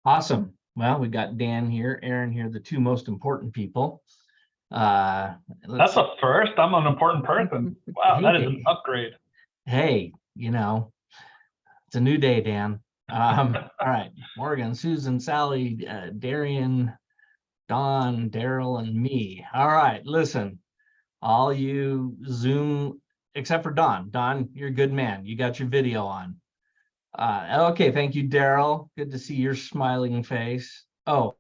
Awesome. Well, we got Dan here, Aaron here, the two most important people. That's a first. I'm an important person. Wow, that is an upgrade. Hey, it's a new day, Dan. All right, Morgan, Susan, Sally, Darian, Don, Daryl, and me. All right, listen, all you Zoom, except for Don. Don, you're a good man. You got your video on. Okay, thank you, Daryl. Good to see your smiling face. Oh,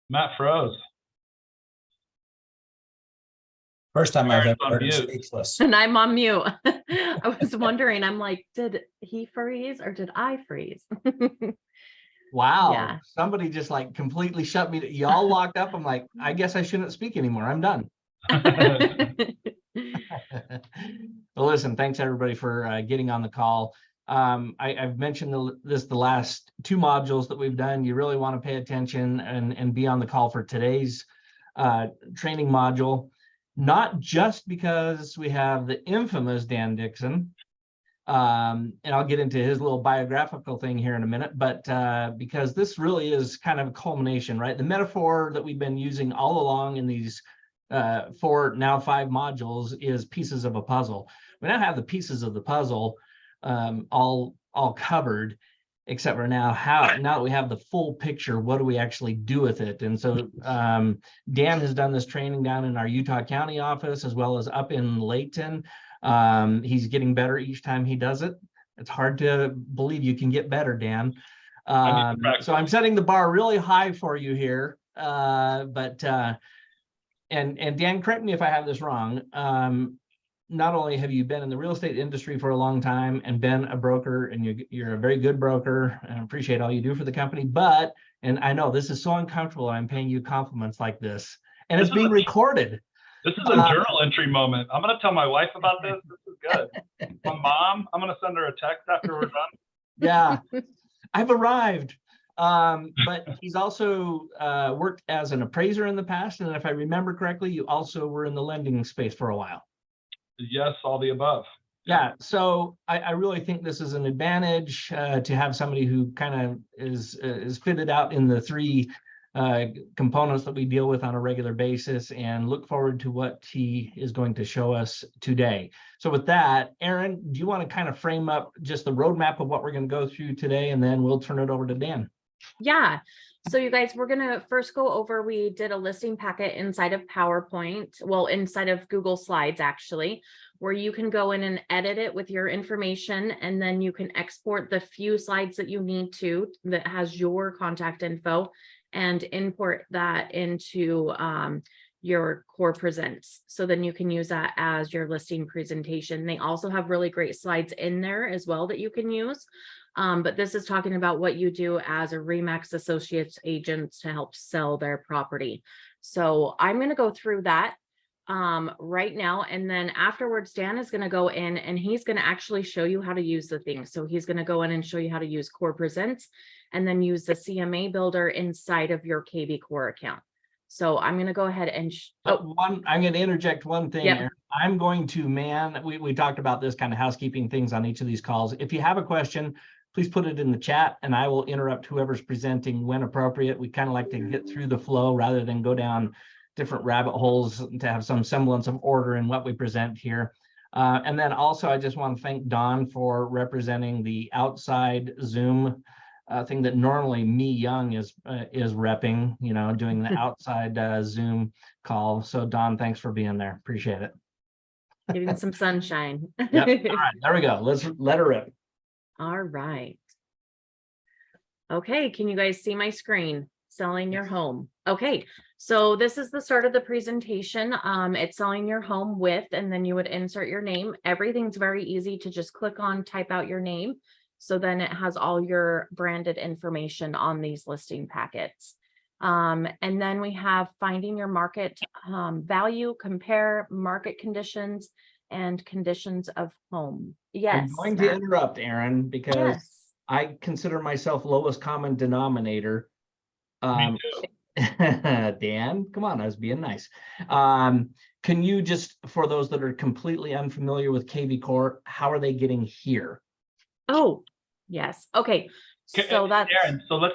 Matt froze. First time I've Aaron's ever on heard him mute. speechless. And I'm on mute. I was wondering, I'm like, did he freeze or did I freeze? wow. Yeah. Somebody just like completely shut me. Y'all locked up. I'm like, I guess I shouldn't speak anymore. I'm done. Well, listen, thanks everybody for getting on the call. I've mentioned the last two modules that we've done. You really want to pay attention and be on the call for today's training module, not just because we have the infamous Dan Dixon, and I'll get into his little biographical thing here in a minute, but because this really is kind of a culmination, right? The metaphor that we've been using all along in these 4, now 5 modules is pieces of a puzzle. We now have the pieces of the puzzle all covered, except for now that we have the full picture, what do we actually do with it? And so Dan has done this training down in our Utah County office as well as up in Layton. He's getting better each time he does it. It's hard to believe you can get better, Dan. So I'm setting the bar really high for you here, and Dan, correct me if I have this wrong. Not only have you been in the real estate industry for a long time and been a broker, and you're a very good broker, and I appreciate all you do for the company, but, and I know this is so uncomfortable, I'm paying you compliments like this, and it's being recorded. This is a journal entry moment. I'm going to tell my wife about this. This is good. My mom, I'm going to send her a text after we're done. Yeah, I've arrived. But he's also worked as an appraiser in the past. And if I remember correctly, you also were in the lending space for a while. Yes, all the above. Yeah, so I really think this is an advantage to have somebody who kind of is fitted out in the 3 components that we deal with on a regular basis, and look forward to what he is going to show us today. So with that, Aaron, do you want to kind of frame up just the roadmap of what we're going to go through today, and then we'll turn it over to Dan? Yeah. So you guys, we're going to first go over, we did a listing packet inside of PowerPoint, well, inside of Google Slides, actually, where you can go in and edit it with your information, and then you can export the few slides that you need to, that has your contact info, and import that into your Core Presents. So then you can use that as your listing presentation. They also have really great slides in there as well that you can use. But this is talking about what you do as a RE/MAX Associates agent to help sell their property. So I'm going to go through that right now. And then afterwards, Dan is going to go in and he's going to actually show you how to use the thing. So he's going to go in and show you how to use Core Presents and then use the CMA builder inside of your kvCORE account. So I'm going to go ahead and I'm going to interject one thing. Yep. I'm going to we talked about this kind of housekeeping things on each of these calls. If you have a question, please put it in the chat and I will interrupt whoever's presenting when appropriate. We kind of like to get through the flow rather than go down different rabbit holes, to have some semblance of order in what we present here. And then also I just want to thank Don for representing the outside Zoom thing that normally me Young is repping, doing the outside Zoom call. So Don, thanks for being there. Appreciate it. Giving some sunshine. Yep. All right, there we go. Let's let her rip. All right. Okay, can you guys see my screen? Selling your home. Okay, so this is the start of the presentation. It's selling your home with, and then you would insert your name. Everything's very easy to just click on, type out your name. So then it has all your branded information on these listing packets. And then we have finding your market value, compare market conditions and conditions of home. Yes. I'm going to interrupt, Aaron, because yes. I consider myself lowest common denominator. Me too. Dan, come on, I was being nice. Can you just, for those that are completely unfamiliar with kvCORE, how are they getting here? Oh, yes. Okay. So that's Aaron, so let's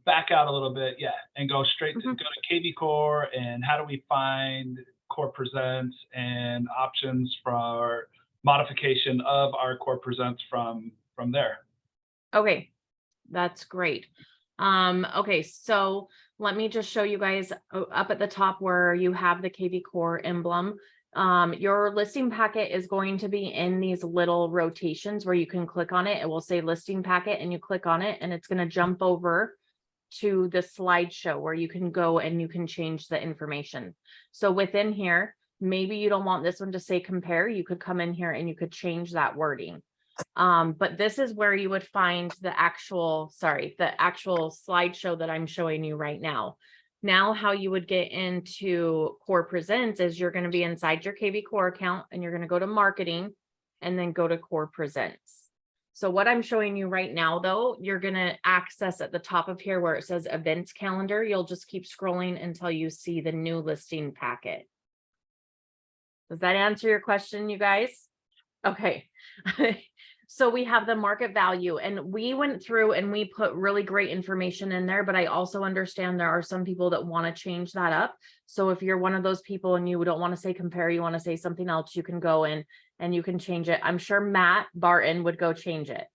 back out a little bit, yeah, and go straight to go to kvCORE, and how do we find Core Presents and options for modification of our Core Presents from there. okay. That's great. Okay, so let me just show you guys up at the top where you have the kvCORE emblem. Your listing packet is going to be in these little rotations where you can click on it. It will say listing packet and you click on it and it's going to jump over to the slideshow where you can go and you can change the information. So within here, maybe you don't want this one to say compare. You could come in here and you could change that wording. But this is where you would find the actual slideshow that I'm showing you right now. Now, how you would get into Core Presents is you're going to be inside your kvCORE account and you're going to go to marketing and then go to Core Presents. So what I'm showing you right now, though, you're going to access at the top of here where it says events calendar. You'll just keep scrolling until you see the new listing packet. Does that answer your question, you guys? Okay. So we have the market value and we went through and we put really great information in there, but I also understand there are some people that want to change that up. So if you're one of those people and you don't want to say compare, you want to say something else, you can go in and you can change it. I'm sure Matt Barton would go change it.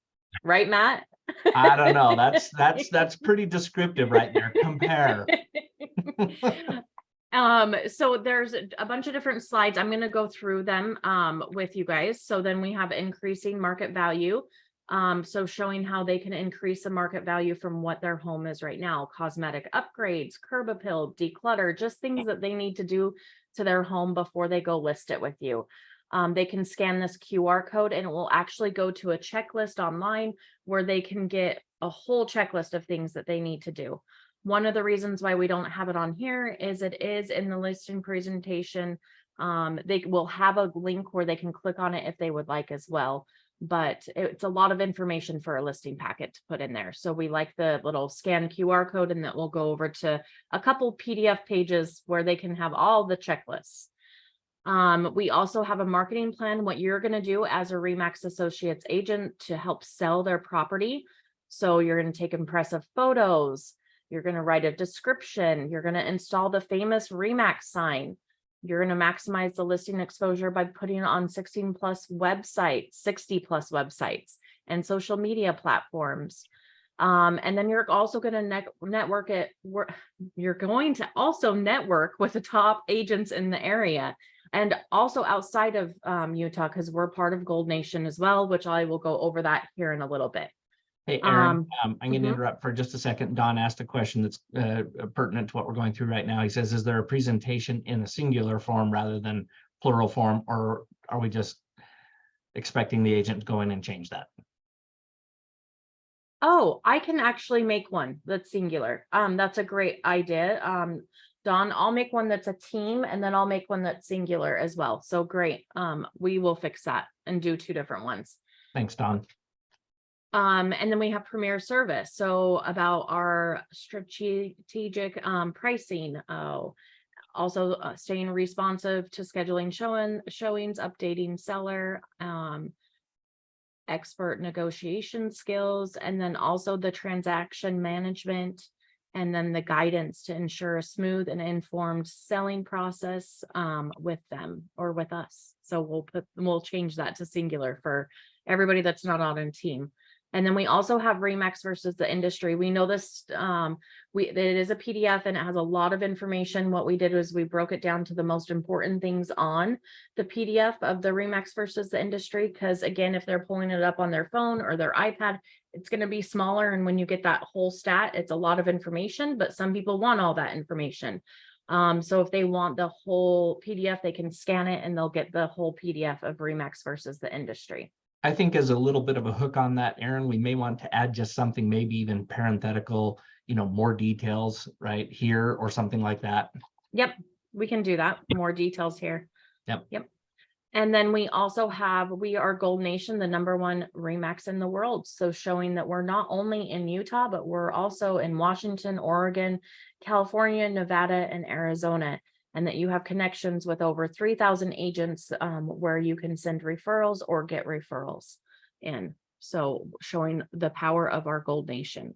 Right, Matt? I don't know. That's pretty descriptive right there. Compare. So there's a bunch of different slides. I'm going to go through them with you guys. So then we have increasing market value. So showing how they can increase the market value from what their home is right now, cosmetic upgrades, curb appeal, declutter, just things that they need to do to their home before they go list it with you. They can scan this QR code and it will actually go to a checklist online where they can get a whole checklist of things that they need to do. One of the reasons why we don't have it on here is it is in the listing presentation. They will have a link where they can click on it if they would like as well. But it's a lot of information for a listing packet to put in there. So we like the little scan QR code and that will go over to a couple PDF pages where they can have all the checklists. We also have a marketing plan, what you're going to do as a RE/MAX Associates agent to help sell their property. So you're going to take impressive photos. You're going to write a description. You're going to install the famous RE/MAX sign. You're going to maximize the listing exposure by putting it on 60 plus websites and social media platforms. And then you're also going to network it. You're going to also network with the top agents in the area and also outside of Utah, because we're part of Gold Nation as well, which I will go over that here in a little bit. Hey, Aaron, I'm going to interrupt for just a second. Don asked a question that's pertinent to what we're going through right now. He says, is there a presentation in a singular form rather than plural form, or are we just expecting the agent to go in and change that? Oh, I can actually make one that's singular. That's a great idea. Don, I'll make one that's a team and then I'll make one that's singular as well. So great. We will fix that and do two different ones. Thanks, Don. And then we have Premier Service. So about our strategic pricing. Also staying responsive to scheduling showings, updating seller, expert negotiation skills, and then also the transaction management, and then the guidance to ensure a smooth and informed selling process with them or with us. So we'll change that to singular for everybody that's not on a team. And then we also have RE/MAX versus the industry. We know this, it is a PDF and it has a lot of information. What we did was we broke it down to the most important things on the PDF of the RE/MAX versus the industry. Because again, if they're pulling it up on their phone or their iPad, it's going to be smaller. And when you get that whole stat, it's a lot of information, but some people want all that information. So if they want the whole PDF, they can scan it and they'll get the whole PDF of RE/MAX versus the industry. I think as a little bit of a hook on that, Aaron, we may want to add just something, maybe even parenthetical, more details right here or something like that. Yep, we can do that. More details here. Yep. And then we also have, we are Gold Nation, the #1 RE/MAX in the world. So showing that we're not only in Utah, but we're also in Washington, Oregon, California, Nevada, and Arizona. and that you have connections with over 3,000 agents where you can send referrals or get referrals in. So showing the power of our Gold Nation.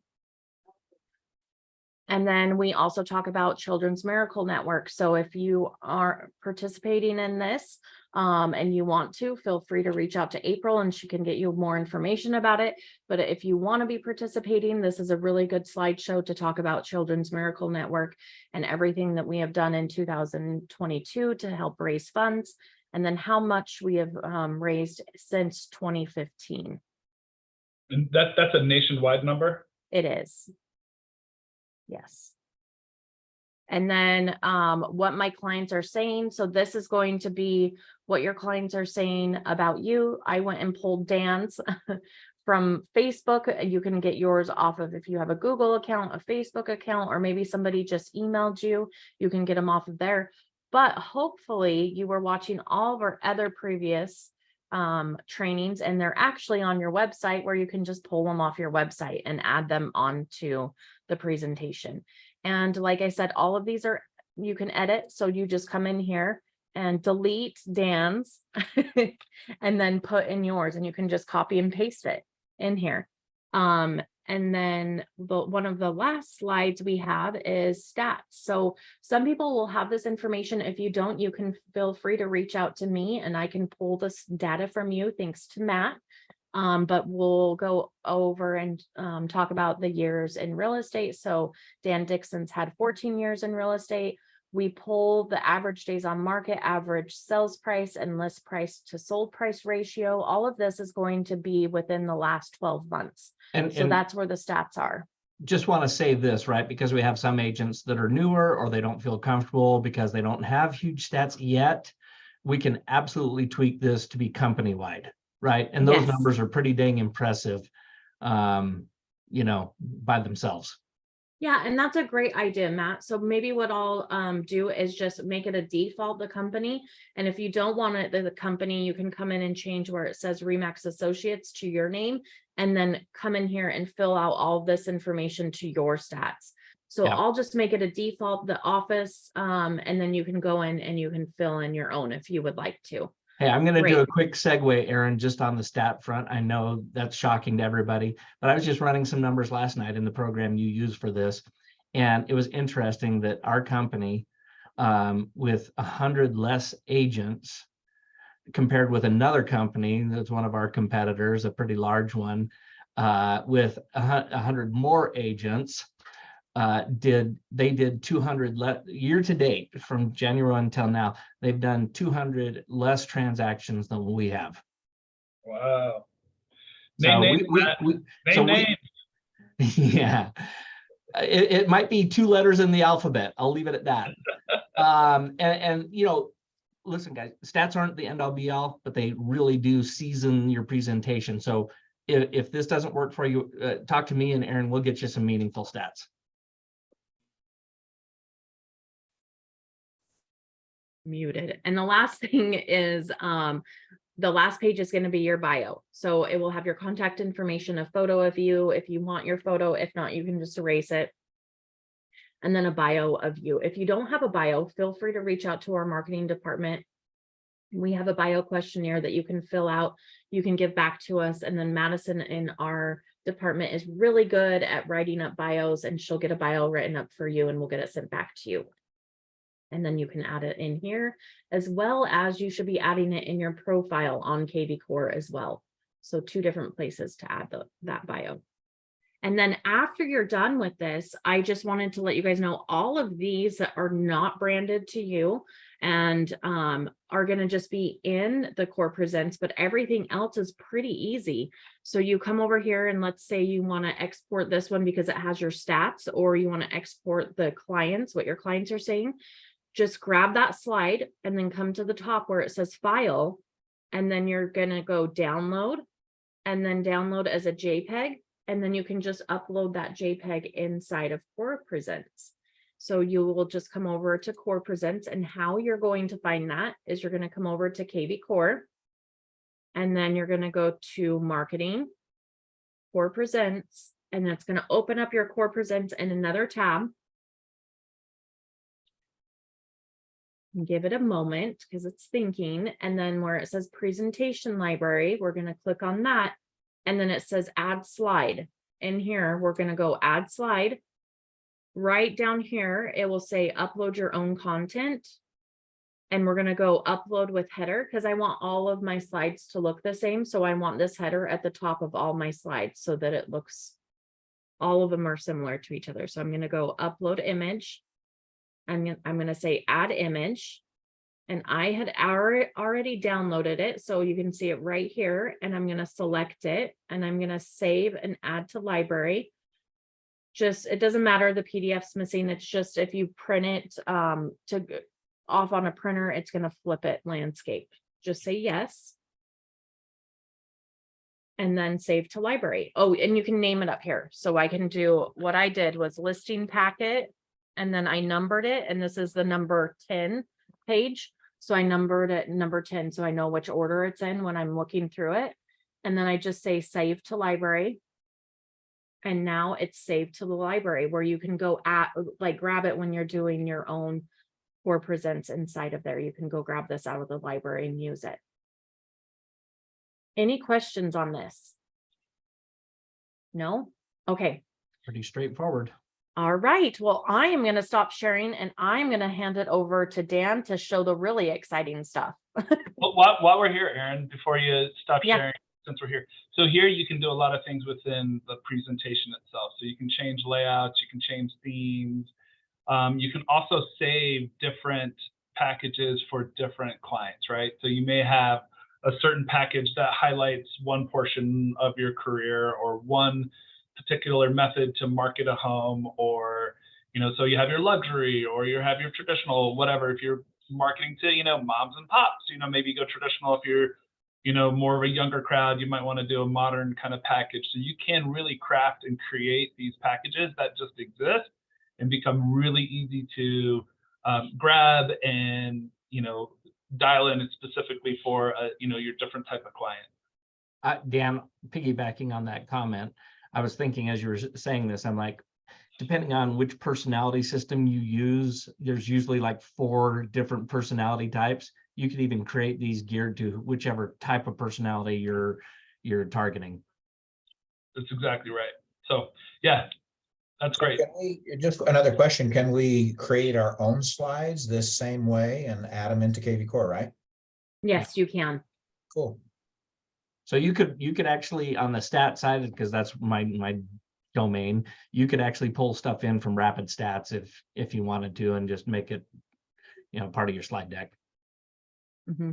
And then we also talk about Children's Miracle Network. So if you are participating in this and you want to, feel free to reach out to April and she can get you more information about it. But if you want to be participating, this is a really good slideshow to talk about Children's Miracle Network and everything that we have done in 2022 to help raise funds, and then how much we have raised since 2015. And that's a nationwide number? It is. Yes. And then what my clients are saying. So this is going to be what your clients are saying about you. I went and pulled Dan's from Facebook. You can get yours off of, if you have a Google account, a Facebook account, or maybe somebody just emailed you, you can get them off of there. But hopefully you were watching all of our other previous trainings, and they're actually on your website where you can just pull them off your website and add them onto the presentation. And like I said, all of these are, you can edit. So you just come in here and delete Dan's and then put in yours, and you can just copy and paste it in here. And then one of the last slides we have is stats. So some people will have this information. If you don't, you can feel free to reach out to me and I can pull this data from you, thanks to Matt. But we'll go over and talk about the years in real estate. So Dan Dixon's had 14 years in real estate. We pull the average days on market, average sales price, and list price to sold price ratio. All of this is going to be within the last 12 months. And that's where the stats are. Just want to say this, right? Because we have some agents that are newer or they don't feel comfortable because they don't have huge stats yet. We can absolutely tweak this to be company-wide, right? And those numbers are pretty dang impressive, you know, by themselves. Yeah, and that's a great idea, Matt. So maybe what I'll do is just make it a default, the company. And if you don't want it, the company, you can come in and change where it says Remax Associates to your name, and then come in here and fill out all this information to your stats. So I'll just make it a default, the office, and then you can go in and you can fill in your own if you would like to. Hey, I'm going to do a quick segue, Aaron, just on the stat front. I know that's shocking to everybody, but I was just running some numbers last night in the program you use for this. And it was interesting that our company, with 100 less agents compared with another company that's one of our competitors, a pretty large one, with 100 more agents, they did 200 year to date from January until now. They've done 200 less transactions than we have. Wow. So name. Yeah, it might be 2 letters in the alphabet. I'll leave it at that. And you know, listen, guys, stats aren't the end all be all, but they really do season your presentation. So if this doesn't work for you, talk to me and Aaron. We'll get you some meaningful stats. Muted. And the last thing is the last page is going to be your bio. So it will have your contact information, a photo of you if you want your photo. If not, you can just erase it. And then a bio of you. If you don't have a bio, feel free to reach out to our marketing department. We have a bio questionnaire that you can fill out. You can give back to us. And then Madison in our department is really good at writing up bios, and she'll get a bio written up for you and we'll get it sent back to you. And then you can add it in here, as well as you should be adding it in your profile on kvCORE as well. So 2 different places to add that bio. And then after you're done with this, I just wanted to let you guys know all of these that are not branded to you and are going to just be in the Core Presents, but everything else is pretty easy. So you come over here and let's say you want to export this one because it has your stats, or you want to export the clients, what your clients are saying. Just grab that slide and then come to the top where it says file, and then you're going to go download and then download as a JPEG. And then you can just upload that JPEG inside of Core Presents. So you will just come over to Core Presents, and how you're going to find that is you're going to come over to kvCORE, and then you're going to go to Marketing, Core Presents, and that's going to open up your Core Presents in another tab. Give it a moment because it's thinking. And then where it says presentation library, we're going to click on that. And then it says add slide. In here, we're going to go add slide. Right down here, it will say upload your own content. And we're going to go upload with header because I want all of my slides to look the same. So I want this header at the top of all my slides so that it looks, all of them are similar to each other. So I'm going to go upload image. I'm going to say add image. And I had already downloaded it. So you can see it right here. And I'm going to select it and I'm going to save and add to library. Just, it doesn't matter the PDF's missing. It's just if you print it off on a printer, it's going to flip it landscape. Just say yes. And then save to library. Oh, and you can name it up here. So I can do, what I did was listing packet, and then I numbered it. And this is the number 10 page. So I numbered it number 10. So I know which order it's in when I'm looking through it. And then I just say save to library. And now it's saved to the library where you can go grab it when you're doing your own CORE Presents inside of there. You can go grab this out of the library and use it. Any questions on this? No? Okay. Pretty straightforward. All right. Well, I am going to stop sharing and I'm going to hand it over to Dan to show the really exciting stuff. Well, while we're here, Erin, before you stop sharing, since we're here. So here you can do a lot of things within the presentation itself. So you can change layouts, you can change themes. You can also save different packages for different clients, right? So you may have a certain package that highlights one portion of your career or one particular method to market a home, or, you know, so you have your luxury or you have your traditional, whatever. If you're marketing to, you know, moms and pops, you know, maybe you go traditional. If you're, you know, more of a younger crowd, you might want to do a modern kind of package. So you can really craft and create these packages that just exist and become really easy to grab and, you know, dial in specifically for, you know, your different type of client. Dan, piggybacking on that comment, I was thinking as you were saying this, I'm like, depending on which personality system you use, there's usually like 4 different personality types. You could even create these geared to whichever type of personality you're targeting. That's exactly right. So yeah, that's great. Can we, just another question, can we create our own slides this same way and add them into kvCORE, right? Yes, you can. Cool. So you could actually, on the stat side, because that's my domain, you could actually pull stuff in from Rapid Stats if you wanted to, and just make it, you know, part of your slide deck. Mm-hmm.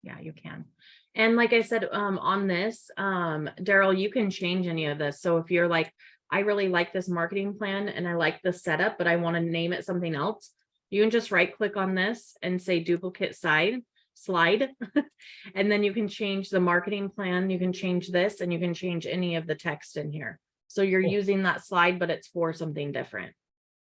Yeah, you can. And like I said, on this, Daryl, you can change any of this. So if you're like, I really like this marketing plan and I like the setup, but I want to name it something else, you can just right click on this and say duplicate slide. And then you can change the marketing plan. You can change this and you can change any of the text in here. So you're using that slide, but it's for something different.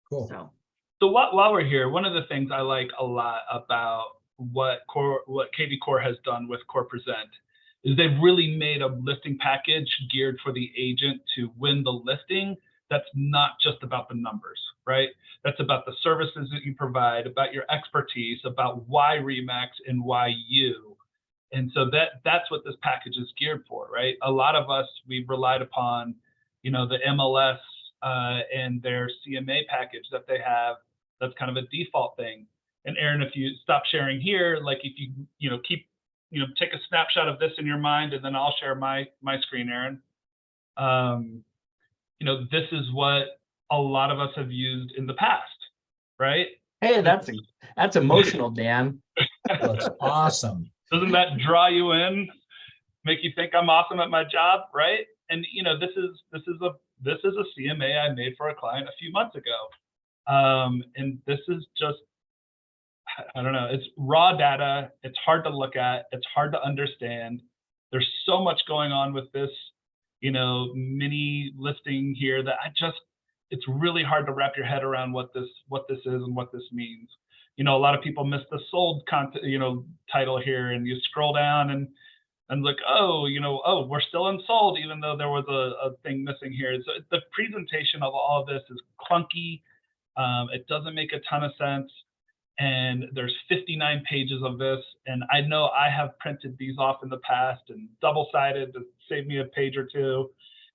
Cool. So while we're here, one of the things I like a lot about what kvCORE has done with CORE Present is they've really made a listing package geared for the agent to win the listing. That's not just about the numbers, right? That's about the services that you provide, about your expertise, about why RE/MAX and why you. And so that's what this package is geared for, right? A lot of us, we've relied upon, you know, the MLS and their CMA package that they have. That's kind of a default thing. And Erin, if you stop sharing here, like if you know, keep, you know, take a snapshot of this in your mind, and then I'll share my screen, Erin. You know, this is what a lot of us have used in the past, right? Hey, that's emotional, Dan. That's awesome. Doesn't that draw you in, make you think I'm awesome at my job, right? And you know, this is a CMA I made for a client a few months ago, and this is just, I don't know, it's raw data. It's hard to look at. It's hard to understand. There's so much going on with this, you know, mini listing here that it's really hard to wrap your head around what this is and what this means. You know, a lot of people miss the sold content, you know, title here, and you scroll down and look, oh, you know, oh, we're still in sold, even though there was a thing missing here. So the presentation of all of this is clunky. It doesn't make a ton of sense. and there's 59 pages of this. And I know I have printed these off in the past and double-sided to save me a page or two,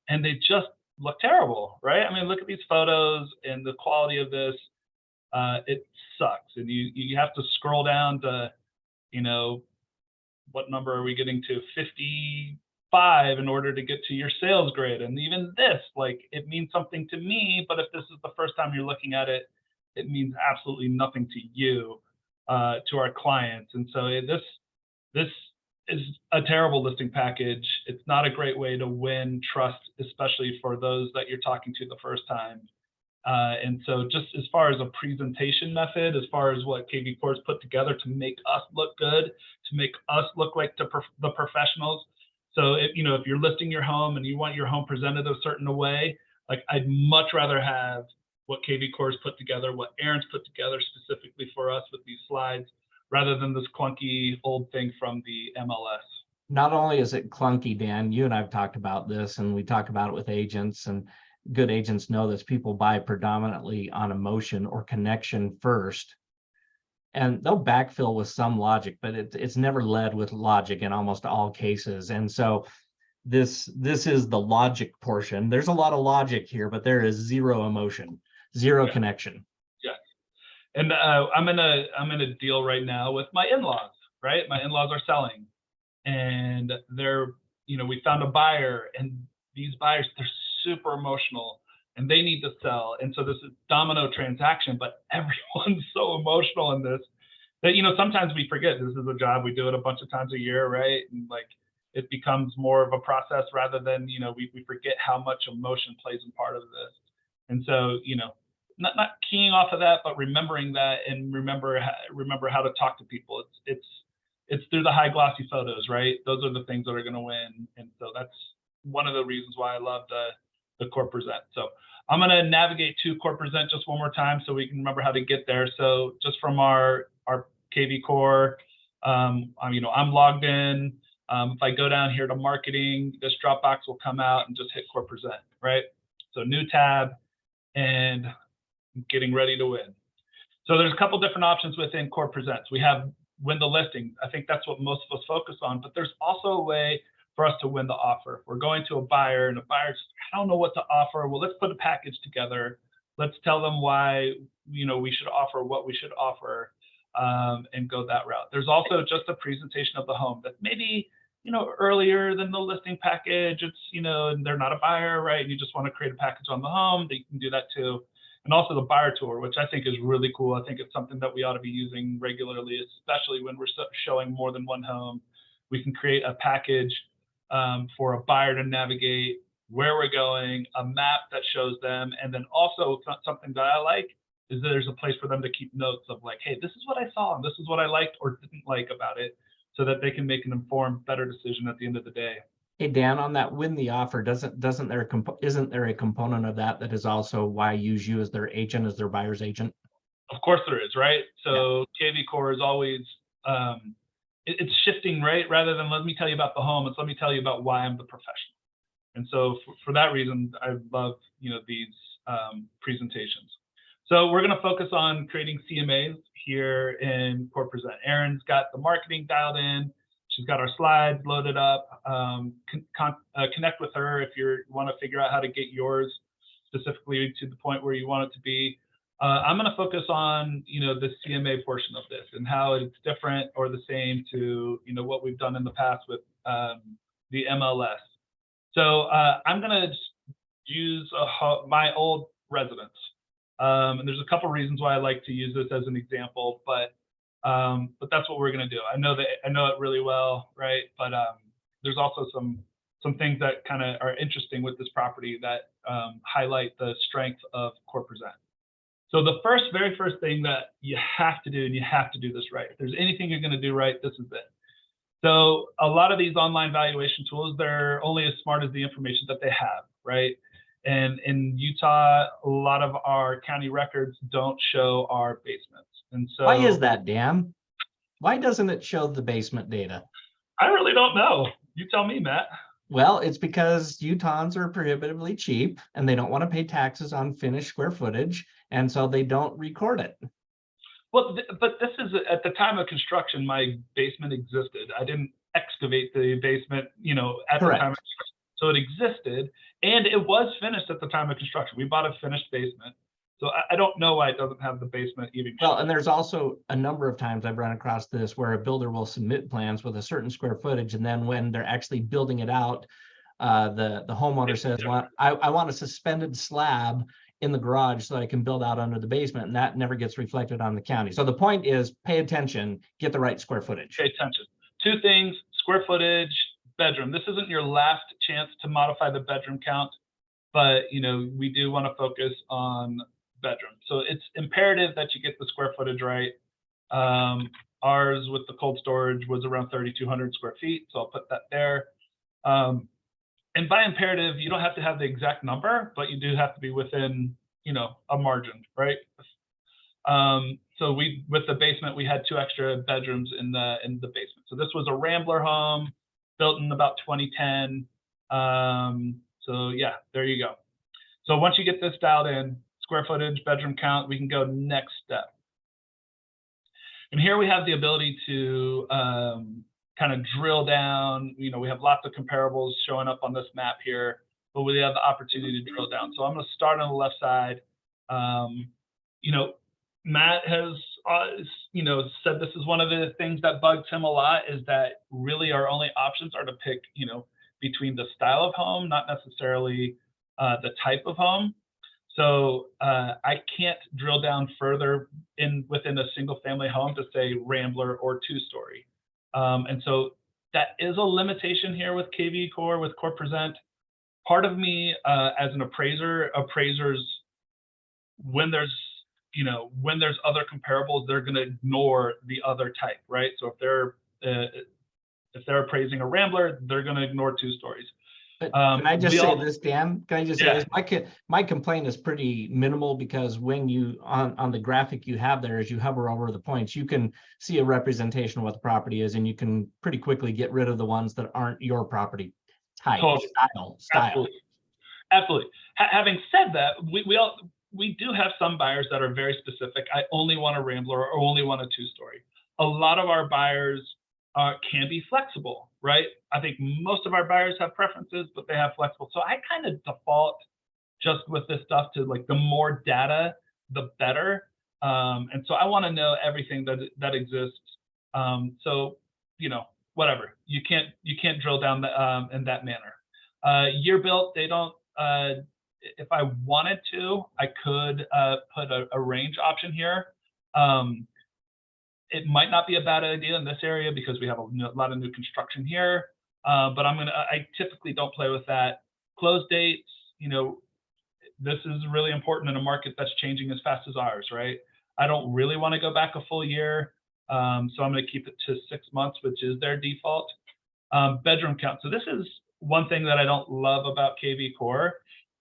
and they just look terrible, right? I mean, look at these photos and the quality of this. It sucks, and you have to scroll down to, you know, what number are we getting to? 55 in order to get to your sales grid. And even this, like, it means something to me, but if this is the first time you're looking at it, it means absolutely nothing to you, to our clients. And so this is a terrible listing package. It's not a great way to win trust, especially for those that you're talking to the first time. And so just as far as a presentation method, as far as what kvCORE has put together to make us look good, to make us look like the professionals. So if you're listing your home and you want your home presented a certain way, like, I'd much rather have what kvCORE has put together, what Aaron's put together specifically for us with these slides, rather than this clunky old thing from the MLS. Not only is it clunky, Dan, you and I've talked about this, and we talk about it with agents, and good agents know this. People buy predominantly on emotion or connection first, and they'll backfill with some logic, but it's never led with logic in almost all cases. And so this is the logic portion. There's a lot of logic here, but there is zero emotion, zero connection. Yeah. And I'm in a deal right now with my in-laws, right? My in-laws are selling, and they're, we found a buyer, and these buyers, they're super emotional and they need to sell. And so this is domino transaction, but everyone's so emotional in this that, sometimes we forget this is a job. We do it a bunch of times a year, right? And like, it becomes more of a process rather than, we forget how much emotion plays in part of this. And so, not keying off of that, but remembering that, and remember how to talk to people. It's through the high glossy photos, right? Those are the things that are going to win. And so that's one of the reasons why I love the Core Present. So I'm going to navigate to Core Present just one more time so we can remember how to get there. So just from our kvCORE, I'm logged in. If I go down here to marketing, this drop box will come out and just hit Core Present, right? So new tab, and getting ready to win. So there's a couple different options within Core Presents. We have win the listing. I think that's what most of us focus on, but there's also a way for us to win the offer. We're going to a buyer, and a buyer's, I don't know what to offer. Well, let's put a package together. Let's tell them why, we should offer what we should offer, and go that route. There's also just a presentation of the home that maybe, earlier than the listing package. It's, and they're not a buyer, right? And you just want to create a package on the home. You can do that too. And also the buyer tour, which I think is really cool. I think it's something that we ought to be using regularly, especially when we're showing more than one home. We can create a package for a buyer to navigate where we're going, a map that shows them, and then also something that I like is that there's a place for them to keep notes of like, hey, this is what I saw, and this is what I liked or didn't like about it, so that they can make an informed, better decision at the end of the day. Hey, Dan, on that win the offer, isn't there a component of that is also why I use you as their agent, as their buyer's agent? Of course there is, right? So yeah. kvCORE is always, it's shifting, right? Rather than let me tell you about the home, it's let me tell you about why I'm the professional. And so for that reason, I love, these presentations. So we're going to focus on creating CMAs here in Core Present. Erin's got the marketing dialed in. She's got our slides loaded up. Connect with her if you want to figure out how to get yours specifically to the point where you want it to be. I'm going to focus on, the CMA portion of this and how it's different or the same to, what we've done in the past with the MLS. So I'm going to use my old residence. And there's a couple reasons why I like to use this as an example, but that's what we're going to do. I know it really well, right? But there's also some things that kind of are interesting with this property that highlight the strength of Core Present. So the very first thing that you have to do, and you have to do this right. If there's anything you're going to do right, this is it. So a lot of these online valuation tools, they're only as smart as the information that they have, right? And in Utah, a lot of our county records don't show our basements. And so why is that, Dan? Why doesn't it show the basement data? I really don't know. You tell me, Matt. Well, it's because Utahns are prohibitively cheap and they don't want to pay taxes on finished square footage. And so they don't record it. Well, but this is at the time of construction, my basement existed. I didn't excavate the basement, at the time of Correct. construction. So it existed, and it was finished at the time of construction. We bought a finished basement. So I don't know why it doesn't have the basement even. Well, and there's also a number of times I've run across this where a builder will submit plans with a certain square footage, and then when they're actually building it out, the homeowner says, well, I want a suspended slab in the garage so that I can build out under the basement, and that never gets reflected on the county. So the point is, pay attention, get the right square footage. Pay attention. Two things: square footage, bedroom. This isn't your last chance to modify the bedroom count, but we do want to focus on bedroom. So it's imperative that you get the square footage right. Ours with the cold storage was around 3,200 square feet, so I'll put that there. And by imperative, you don't have to have the exact number, but you do have to be within, a margin, right? So with the basement, we had 2 extra bedrooms in the basement. So this was a Rambler home built in about 2010. So yeah, there you go. So once you get this dialed in, square footage, bedroom count, we can go next step. And here we have the ability to kind of drill down. We have lots of comparables showing up on this map here, but we have the opportunity to drill down. So I'm going to start on the left side. Matt has, said this is one of the things that bugs him a lot, is that really our only options are to pick, between the style of home, not necessarily the type of home. So I can't drill down further within a single family home to say Rambler or 2-story. And so that is a limitation here with kvCORE, with Core Present. Part of me as an appraisers, when there's other comparables, they're going to ignore the other type, right? So if they're appraising a Rambler, they're going to ignore 2-stories. But can I just say this, Dan? Can I just say Yeah. this? My complaint is pretty minimal, because when you on the graphic you have there, as you hover over the points, you can see a representation of what the property is, and you can pretty quickly get rid of the ones that aren't your property type. Totally. Style. Absolutely. Having said that, we do have some buyers that are very specific. I only want a Rambler or only want a 2-story. A lot of our buyers can be flexible, right? I think most of our buyers have preferences, but they have flexible. So I kind of default just with this stuff to like, the more data, the better. And so I want to know everything that exists. So, whatever, you can't drill down in that manner. Year built, they don't, if I wanted to, I could put a range option here. It might not be a bad idea in this area because we have a lot of new construction here, but I typically don't play with that. Close dates, this is really important in a market that's changing as fast as ours, right? I don't really want to go back a full year, so I'm going to keep it to 6 months, which is their default. Bedroom count. So this is one thing that I don't love about kvCORE,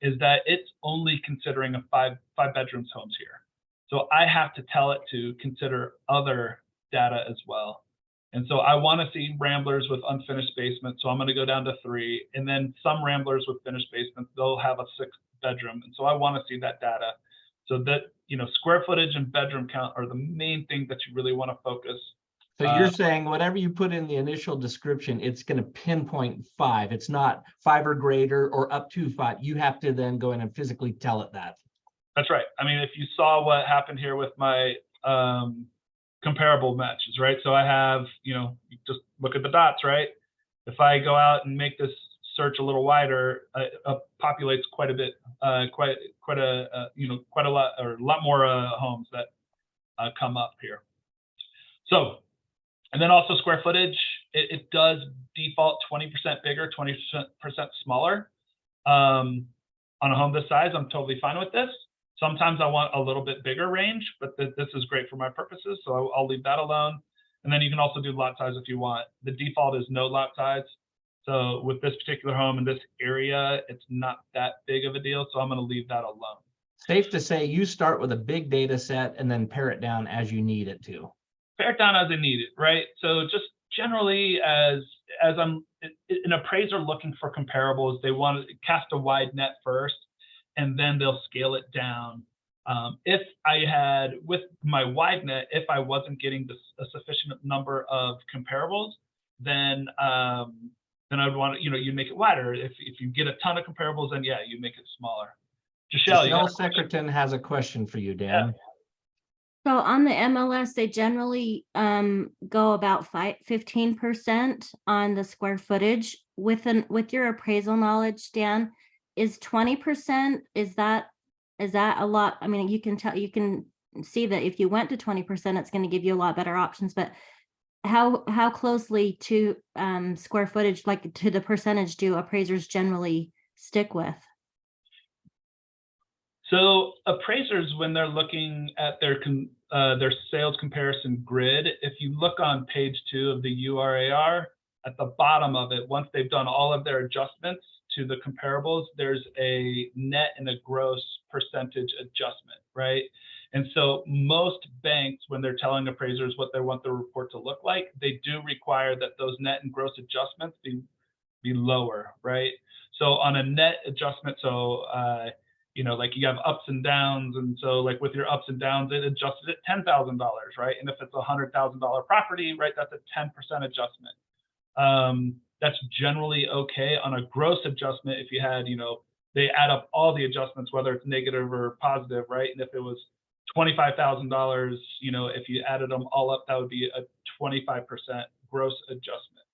is that it's only considering a five bedrooms homes here. So I have to tell it to consider other data as well. And so I want to see Ramblers with unfinished basements. So I'm going to go down to 3. And then some Ramblers with finished basements, they'll have a 6th bedroom. And so I want to see that data. So that, square footage and bedroom count are the main thing that you really want to focus. So you're saying whatever you put in the initial description, it's going to pinpoint 5. It's not 5 or greater or up to 5. You have to then go in and physically tell it that. That's right. I mean, if you saw what happened here with my comparable matches, right? So I have, you just look at the dots, right? If I go out and make this search a little wider, it populates quite a bit, quite a lot, or a lot more homes that come up here. So, and then also square footage, it does default 20% bigger, 20% smaller. On a home this size, I'm totally fine with this. Sometimes I want a little bit bigger range, but this is great for my purposes, so I'll leave that alone. And then you can also do lot size if you want. The default is no lot size. So with this particular home in this area, it's not that big of a deal, so I'm going to leave that alone. Safe to say you start with a big data set and then pare it down as you need it to. Pare it down as I need it, right? So just generally, as I'm an appraiser looking for comparables, they want to cast a wide net first, and then they'll scale it down If I had, with my wide net, if I wasn't getting a sufficient number of comparables, then I would want to, you make it wider. If you get a ton of comparables, then yeah, you make it smaller. Giselle, you got Michelle a question? Secretan has a question for you, Dan. So on the MLS, they generally go about 15% on the square footage. With your appraisal knowledge, Dan, is 20%, is that a lot? I mean, you can see that if you went to 20%, it's going to give you a lot better options, but how closely to square footage, like to the percentage, do appraisers generally stick with? So appraisers, when they're looking at their sales comparison grid, if you look on page 2 of the URAR, at the bottom of it, once they've done all of their adjustments to the comparables, there's a net and a gross percentage adjustment, right? And so most banks, when they're telling appraisers what they want the report to look like, they do require that those net and gross adjustments be lower, right? So on a net adjustment, so like you have ups and downs, and so like with your ups and downs, it adjusted at $10,000, right? And if it's a $100,000 property, right, that's a 10% adjustment. That's generally okay. On a gross adjustment, if you had, they add up all the adjustments, whether it's negative or positive, right? And if it was $25,000, if you added them all up, that would be a 25% gross adjustment.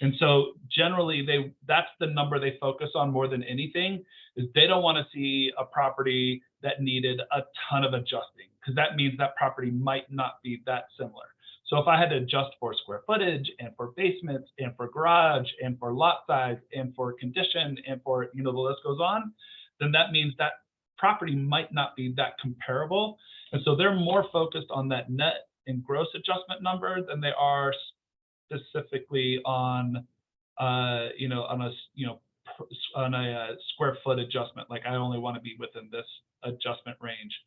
And so generally that's the number they focus on more than anything, is they don't want to see a property that needed a ton of adjusting, because that means that property might not be that similar. So if I had to adjust for square footage and for basements and for garage and for lot size and for condition and for, the list goes on, then that means that property might not be that comparable. And so they're more focused on that net and gross adjustment number than they are specifically on on a square foot adjustment. Like, I only want to be within this adjustment range.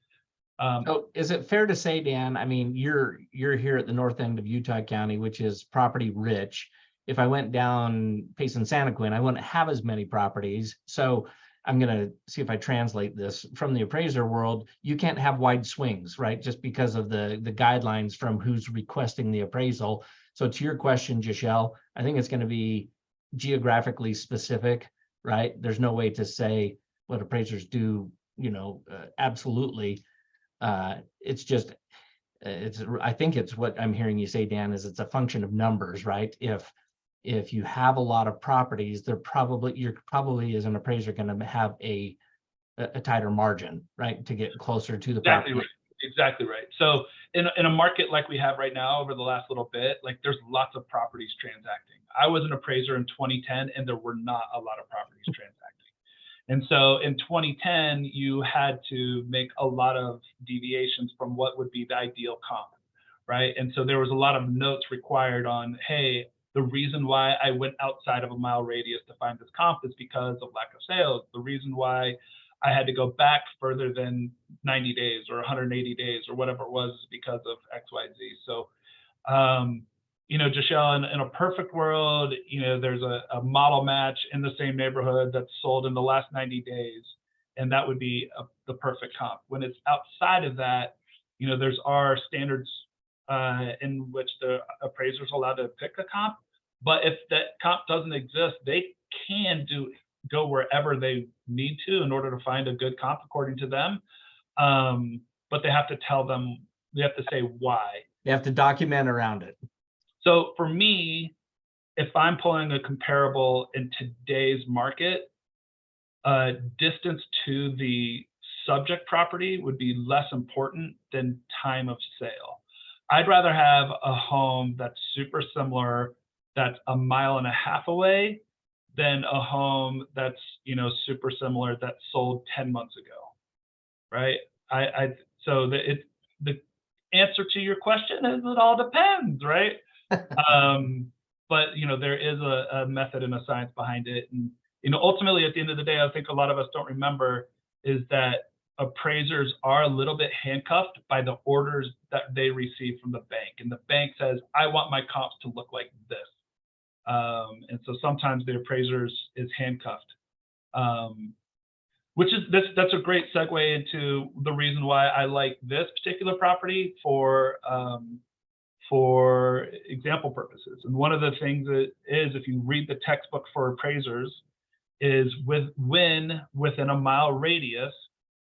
So is it fair to say, Dan, I mean, you're here at the north end of Utah County, which is property rich. If I went down Payson Santaquin, I wouldn't have as many properties. So I'm going to see if I translate this from the appraiser world. You can't have wide swings, right? Just because of the guidelines from who's requesting the appraisal. So to your question, Giselle, I think it's going to be geographically specific, right? There's no way to say what appraisers do, absolutely. It's just, I think it's what I'm hearing you say, Dan, is it's a function of numbers, right? If you have a lot of properties, you're probably as an appraiser going to have a tighter margin, right? To get closer to the property. Exactly right. So in a market like we have right now, over the last little bit, like there's lots of properties transacting. I was an appraiser in 2010 and there were not a lot of properties transacting. And so in 2010, you had to make a lot of deviations from what would be the ideal comp, right? And so there was a lot of notes required on, hey, the reason why I went outside of a mile radius to find this comp is because of lack of sales. The reason why I had to go back further than 90 days or 180 days or whatever it was is because of X, Y, Z. So, Giselle, in a perfect world, there's a model match in the same neighborhood that's sold in the last 90 days, and that would be the perfect comp. When it's outside of that, there's our standards in which the appraiser is allowed to pick a comp. But if that comp doesn't exist, they can go wherever they need to in order to find a good comp according to them. But they have to they have to say why. They have to document around it. So for me, if I'm pulling a comparable in today's market, distance to the subject property would be less important than time of sale. I'd rather have a home that's super similar, that's a mile and a half away, than a home that's super similar that sold 10 months ago, right? So the answer to your question is it all depends, right? But there is a method and a science behind it, and ultimately at the end of the day, I think a lot of us don't remember is that appraisers are a little bit handcuffed by the orders that they receive from the bank, and the bank says, I want my comps to look like this. And so sometimes the appraisers is handcuffed. which is that's a great segue into the reason why I like this particular property for example purposes. And one of the things that is, if you read the textbook for appraisers, is when within a mile radius,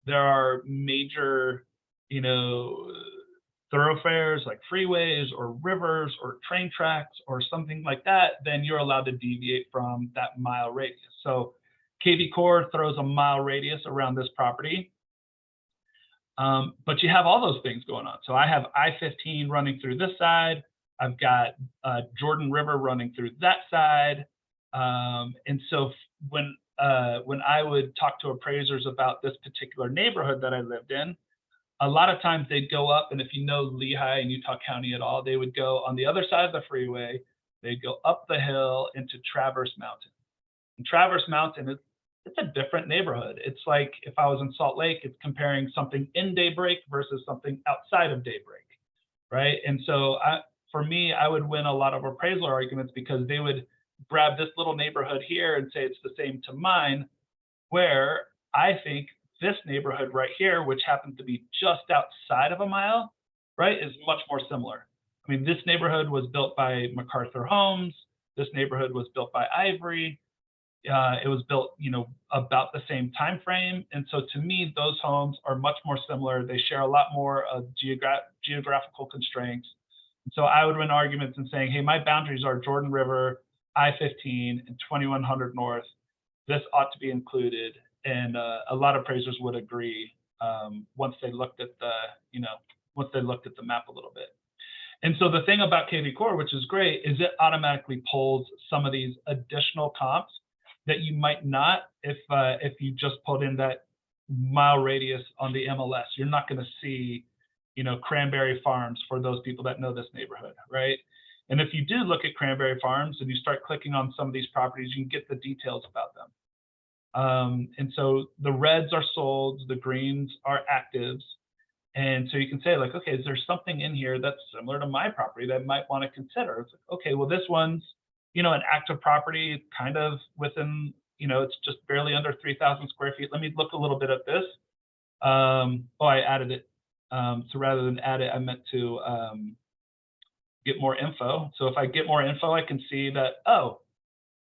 there are major, you know, thoroughfares like freeways or rivers or train tracks or something like that, then you're allowed to deviate from that mile radius. So kvCORE throws a mile radius around this property. But you have all those things going on. So I have I-15 running through this side. I've got Jordan River running through that side. And so when I would talk to appraisers about this particular neighborhood that I lived in, a lot of times they'd go up, and if you know Lehigh and Utah County at all, they would go on the other side of the freeway. They'd go up the hill into Traverse Mountain. And Traverse Mountain it's a different neighborhood. It's like if I was in Salt Lake, it's comparing something in Daybreak versus something outside of Daybreak, right? And so for me, I would win a lot of appraisal arguments because they would grab this little neighborhood here and say it's the same to mine, where I think this neighborhood right here, which happens to be just outside of a mile, right, is much more similar. I mean, this neighborhood was built by MacArthur Homes. This neighborhood was built by Ivory. It was built, you know, about the same time frame. And so to me, those homes are much more similar. They share a lot more of geographical constraints. And so I would win arguments in saying, hey, my boundaries are Jordan River, I-15, and 2100 North. This ought to be included. And a lot of appraisers would agree once they looked at the, you know, once they looked at the map a little bit. And so the thing about kvCORE, which is great, is it automatically pulls some of these additional comps that you might not if you just put in that mile radius on the MLS. You're not going to see, you know, Cranberry Farms for those people that know this neighborhood, right? And if you do look at Cranberry Farms and you start clicking on some of these properties, you can get the details about them. And so the reds are solds, the greens are actives. And so you can say like, okay, is there something in here that's similar to my property that I might want to consider? It's like, okay, well, this one's, you know, an active property kind of within, you know, it's just barely under 3,000 square feet. Let me look a little bit at this. Oh, I added it. So rather than add it, I meant to get more info. So if I get more info, I can see that, oh,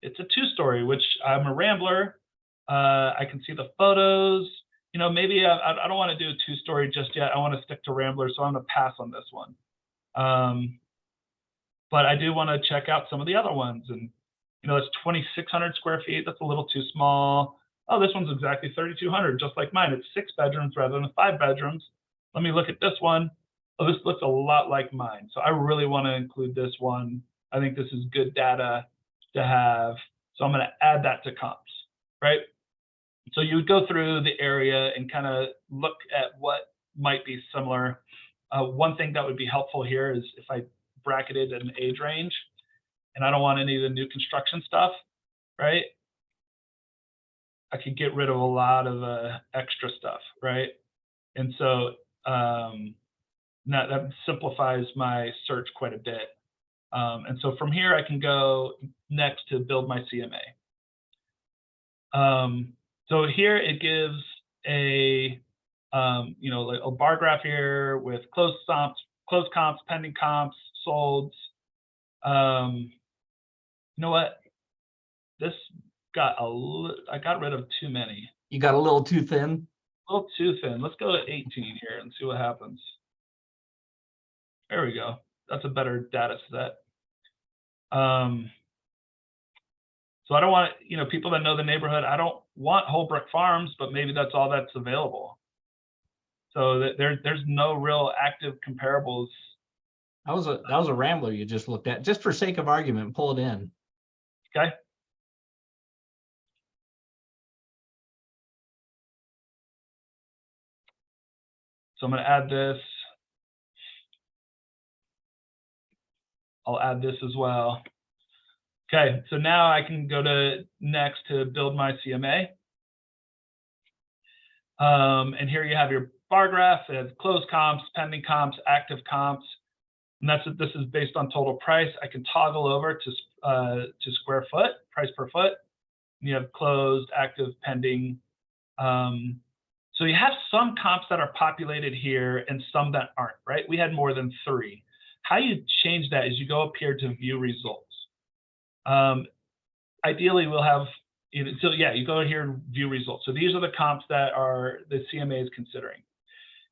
it's a 2-story, which I'm a rambler. I can see the photos. You know, maybe I don't want to do a 2-story just yet. I want to stick to Rambler, so I'm going to pass on this one. But I do want to check out some of the other ones. And, you know, it's 2,600 square feet. That's a little too small. Oh, this one's exactly 3,200, just like mine. It's 6 bedrooms rather than 5 bedrooms. Let me look at this one. Oh, this looks a lot like mine. So I really want to include this one. I think this is good data to have. So I'm going to add that to comps, right? So you would go through the area and kind of look at what might be similar. One thing that would be helpful here is if I bracketed an age range, and I don't want any of the new construction stuff, right? I could get rid of a lot of extra stuff, right? And so that simplifies my search quite a bit. And so from here, I can go next to build my CMA. So here it gives a, you know, like a bar graph here with closed comps, pending comps, solds. You know what? This got I got rid of too many. You got a little too thin? A little too thin. Let's go to 18 here and see what happens. There we go. That's a better data set. So I don't want, you know, people that know the neighborhood, I don't want whole brick farms, but maybe that's all that's available. So there's no real active comparables. That was a rambler you just looked at. Just for sake of argument, pull it in. Okay. So I'm going to add this. I'll add this as well. Okay, so now I can go to next to build my CMA. And here you have your bar graph. It has closed comps, pending comps, active comps. And this is based on total price. I can toggle over to square foot, price per foot. And you have closed, active, pending. So you have some comps that are populated here and some that aren't, right? We had more than 3. How you change that is you go up here to view results. Ideally, we'll have, so yeah, you go here and view results. So these are the comps that are the CMA is considering.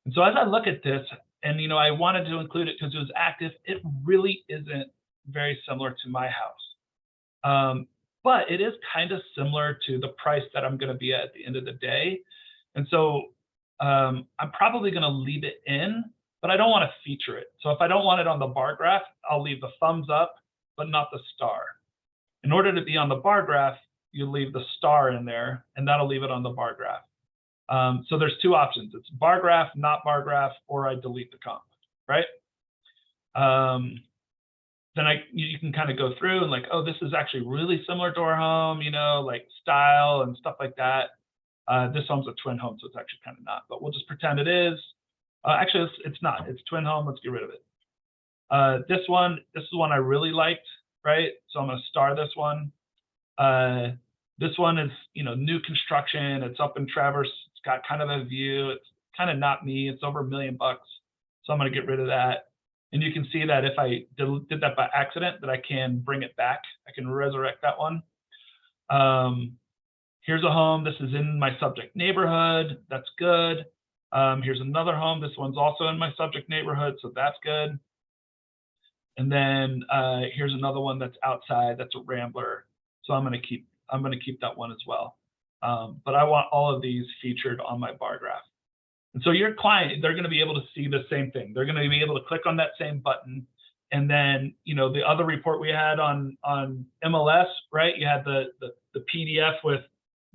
And so as I look at this, and I wanted to include it because it was active, it really isn't very similar to my house. But it is kind of similar to the price that I'm going to be at the end of the day. And so I'm probably going to leave it in, but I don't want to feature it. So if I don't want it on the bar graph, I'll leave the thumbs up, but not the star. In order to be on the bar graph, you leave the star in there, and that'll leave it on the bar graph. So there's 2 options. It's bar graph, not bar graph, or I delete the comp, right? Then you can kind of go through and like, oh, this is actually really similar to our home, like style and stuff like that. This home's a twin home, so it's actually kind of not, but we'll just pretend it is. Actually, it's not. It's twin home. Let's get rid of it. This is one I really liked, right? So I'm going to star this one. This one is, new construction. It's up in Traverse. It's got kind of a view. It's kind of not me. It's over $1 million. So I'm going to get rid of that. And you can see that if I did that by accident, that I can bring it back. I can resurrect that one. Here's a home. This is in my subject neighborhood. That's good. Here's another home. This one's also in my subject neighborhood, so that's good. And then here's another one that's outside. That's a rambler. So I'm going to keep that one as well. But I want all of these featured on my bar graph. And so your client, they're going to be able to see the same thing. They're going to be able to click on that same button. And then, the other report we had on MLS, right? You had the PDF with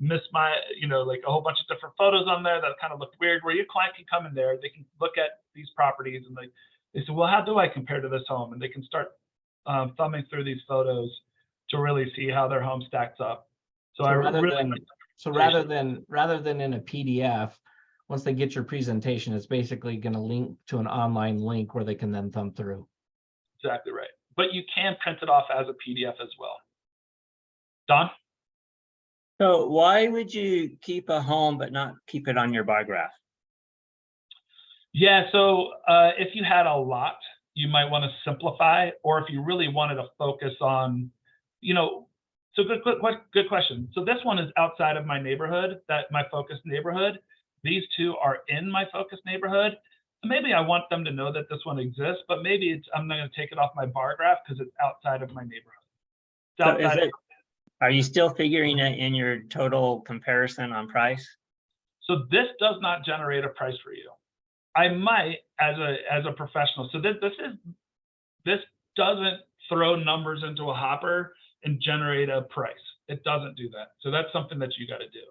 like a whole bunch of different photos on there that kind of looked weird, where your client can come in there, they can look at these properties and they say, well, how do I compare to this home? And they can start thumbing through these photos to really see how their home stacks up. So rather than in a PDF, once they get your presentation, it's basically going to link to an online link where they can then thumb through. Exactly right. But you can print it off as a PDF as well. Don? So why would you keep a home but not keep it on your bar graph? Yeah, so if you had a lot, you might want to simplify, or if you really wanted to focus on, so good question. So this one is outside of my neighborhood, my focus neighborhood. These 2 are in my focus neighborhood. Maybe I want them to know that this one exists, but maybe I'm not going to take it off my bar graph because it's outside of my neighborhood. Are you still figuring it in your total comparison on price? So this does not generate a price for you. I might as a professional. So this doesn't throw numbers into a hopper and generate a price. It doesn't do that. So that's something that you got to do,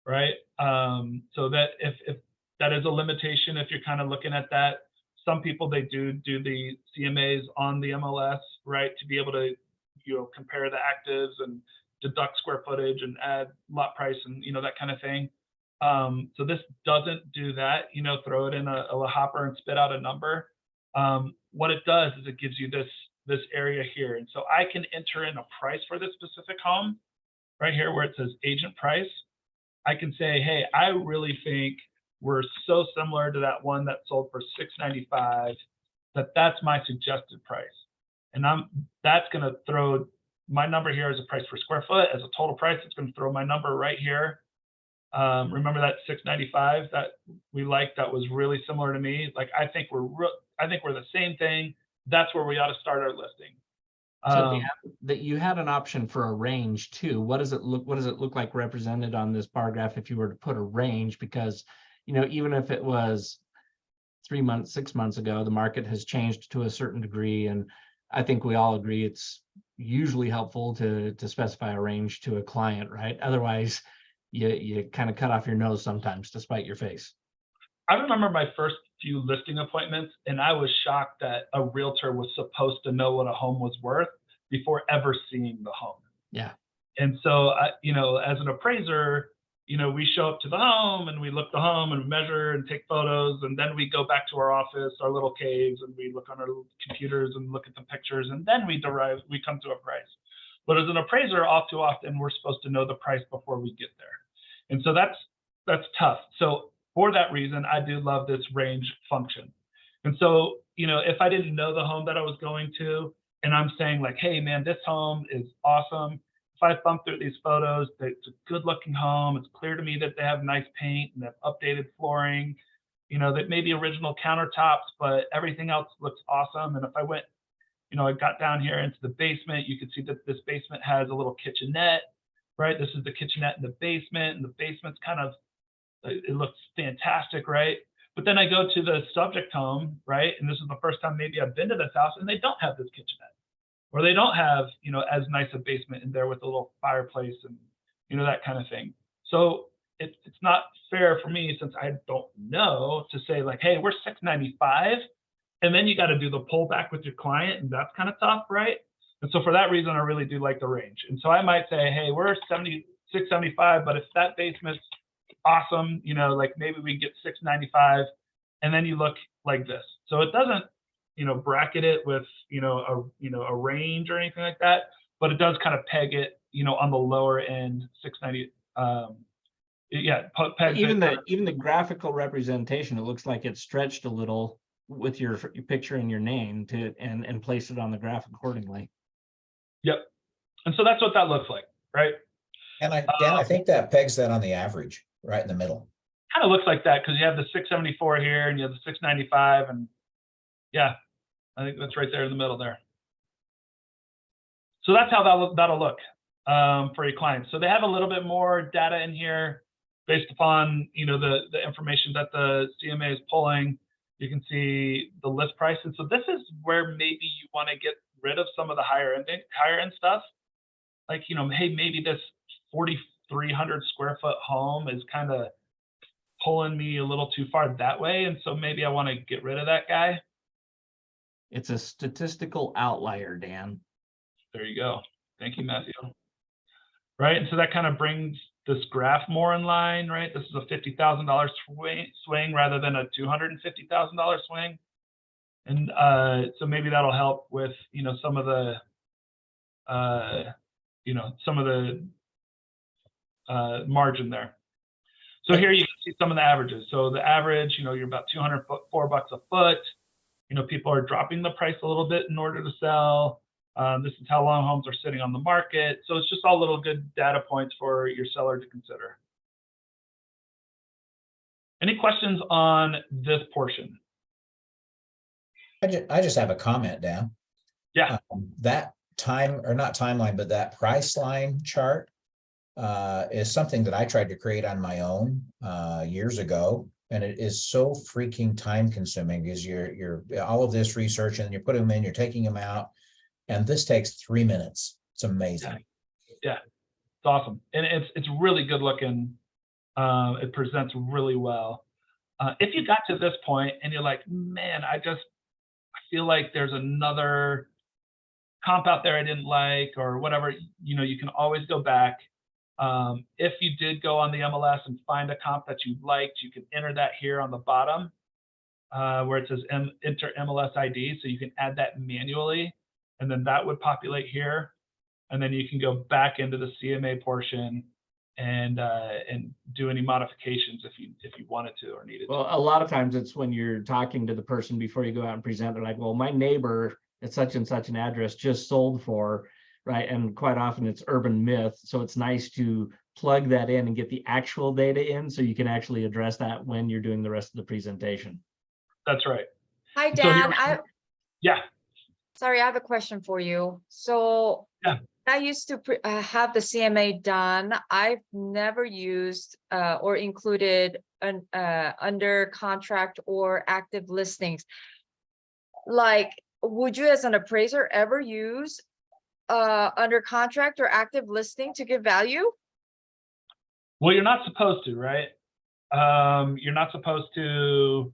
right? So that if that is a limitation, if you're kind of looking at that, some people, they do the CMAs on the MLS, right, to be able to compare the actives and deduct square footage and add lot price and that kind of thing. So this doesn't do that, throw it in a hopper and spit out a number. What it does is it gives you this area here. And so I can enter in a price for this specific home right here where it says agent price. I can say, hey, I really think we're so similar to that one that sold for $695 that's my suggested price. And that's going to throw my number here as a price per square foot, as a total price. It's going to throw my number right here. Remember that $695 that we liked, that was really similar to me. Like, I think we're the same thing. That's where we ought to start our listing. So that you had an option for a range too. What does it look like represented on this bar graph if you were to put a range? Because even if it was 3 months, 6 months ago, the market has changed to a certain degree, and I think we all agree it's usually helpful to specify a range to a client, right? Otherwise, you kind of cut off your nose sometimes to spite your face. I remember my first few listing appointments, and I was shocked that a realtor was supposed to know what a home was worth before ever seeing the home. Yeah. And so, as an appraiser, we show up to the home and we look the home and measure and take photos, and then we go back to our office, our little caves, and we look on our little computers and look at the pictures, and then we come to a price. But as an appraiser, all too often, we're supposed to know the price before we get there. And so that's that's tough. So for that reason, I do love this range function. And so, if I didn't know the home that I was going to, and I'm saying like, hey man, this home is awesome. If I thumb through these photos, it's a good looking home. It's clear to me that they have nice paint and they have updated flooring, that maybe original countertops, but everything else looks awesome. And if I went, I got down here into the basement, you can see that this basement has a little kitchenette, right? This is the kitchenette in the basement, and the basement's kind of, it looks fantastic, right? But then I go to the subject home, right? And this is the first time maybe I've been to this house, and they don't have this kitchenette, or they don't have, as nice a basement in there with a little fireplace and, that kind of thing. So it's not fair for me, since I don't know, to say like, hey, we're $695, and then you got to do the pullback with your client, and that's kind of tough, right? And so for that reason, I really do like the range. And so I might say, hey, we're $675, but if that basement's awesome, like maybe we get $695, and then you look like this. So it doesn't, bracket it with, a range or anything like that, but it does kind of peg it, on the lower end, 690. Even the graphical representation, it looks like it's stretched a little with your picture and your name and place it on the graph accordingly. Yep. And so that's what that looks like, right? And Dan, I think that pegs that on the average, right in the middle. Kind of looks like that, because you have the 674 here and you have the 695, and yeah, I think that's right there in the middle there. So that's how that'll look for your clients. So they have a little bit more data in here based upon the information that the CMA is pulling. You can see the list price, and so this is where maybe you want to get rid of some of the higher end stuff. Like, hey, maybe this 4,300 square foot home is kind of pulling me a little too far that way, and so maybe I want to get rid of that guy. It's a statistical outlier, Dan. There you go. Thank you, Matthew. Right, and so that kind of brings this graph more in line, right? This is a $50,000 swing rather than a $250,000 swing. And so maybe that'll help with, some of the, margin there. So here you can see some of the averages. So the average, you're about $204 a foot. People are dropping the price a little bit in order to sell. This is how long homes are sitting on the market. So it's just all little good data points for your seller to consider. Any questions on this portion? I just have a comment, Dan. Yeah. That not timeline, but that price line chart is something that I tried to create on my own years ago. And it is so freaking time consuming, because you're all of this research, and you put them in, you're taking them out. And this takes 3 minutes. It's amazing. Yeah, it's awesome. And it's really good looking. It presents really well. If you got to this point and you're like, man, I feel like there's another comp out there I didn't like, or whatever, you can always go back. If you did go on the MLS and find a comp that you liked, you can enter that here on the bottom where it says enter MLS ID. So you can add that manually, and then that would populate here. And then you can go back into the CMA portion and do any modifications if you wanted to or needed to. Well, a lot of times it's when you're talking to the person before you go out and present, they're like, well, my neighbor at such and such an address just sold for, right? And quite often it's urban myth. So it's nice to plug that in and get the actual data in, so you can actually address that when you're doing the rest of the presentation. That's right. Hi, So Dan. yeah. Sorry, I have a question for you. So Yeah. I used to have the CMA done. I've never used or included under contract or active listings. Like, would you as an appraiser ever use under contract or active listing to give value? Well, you're not supposed to, right? You're not supposed to.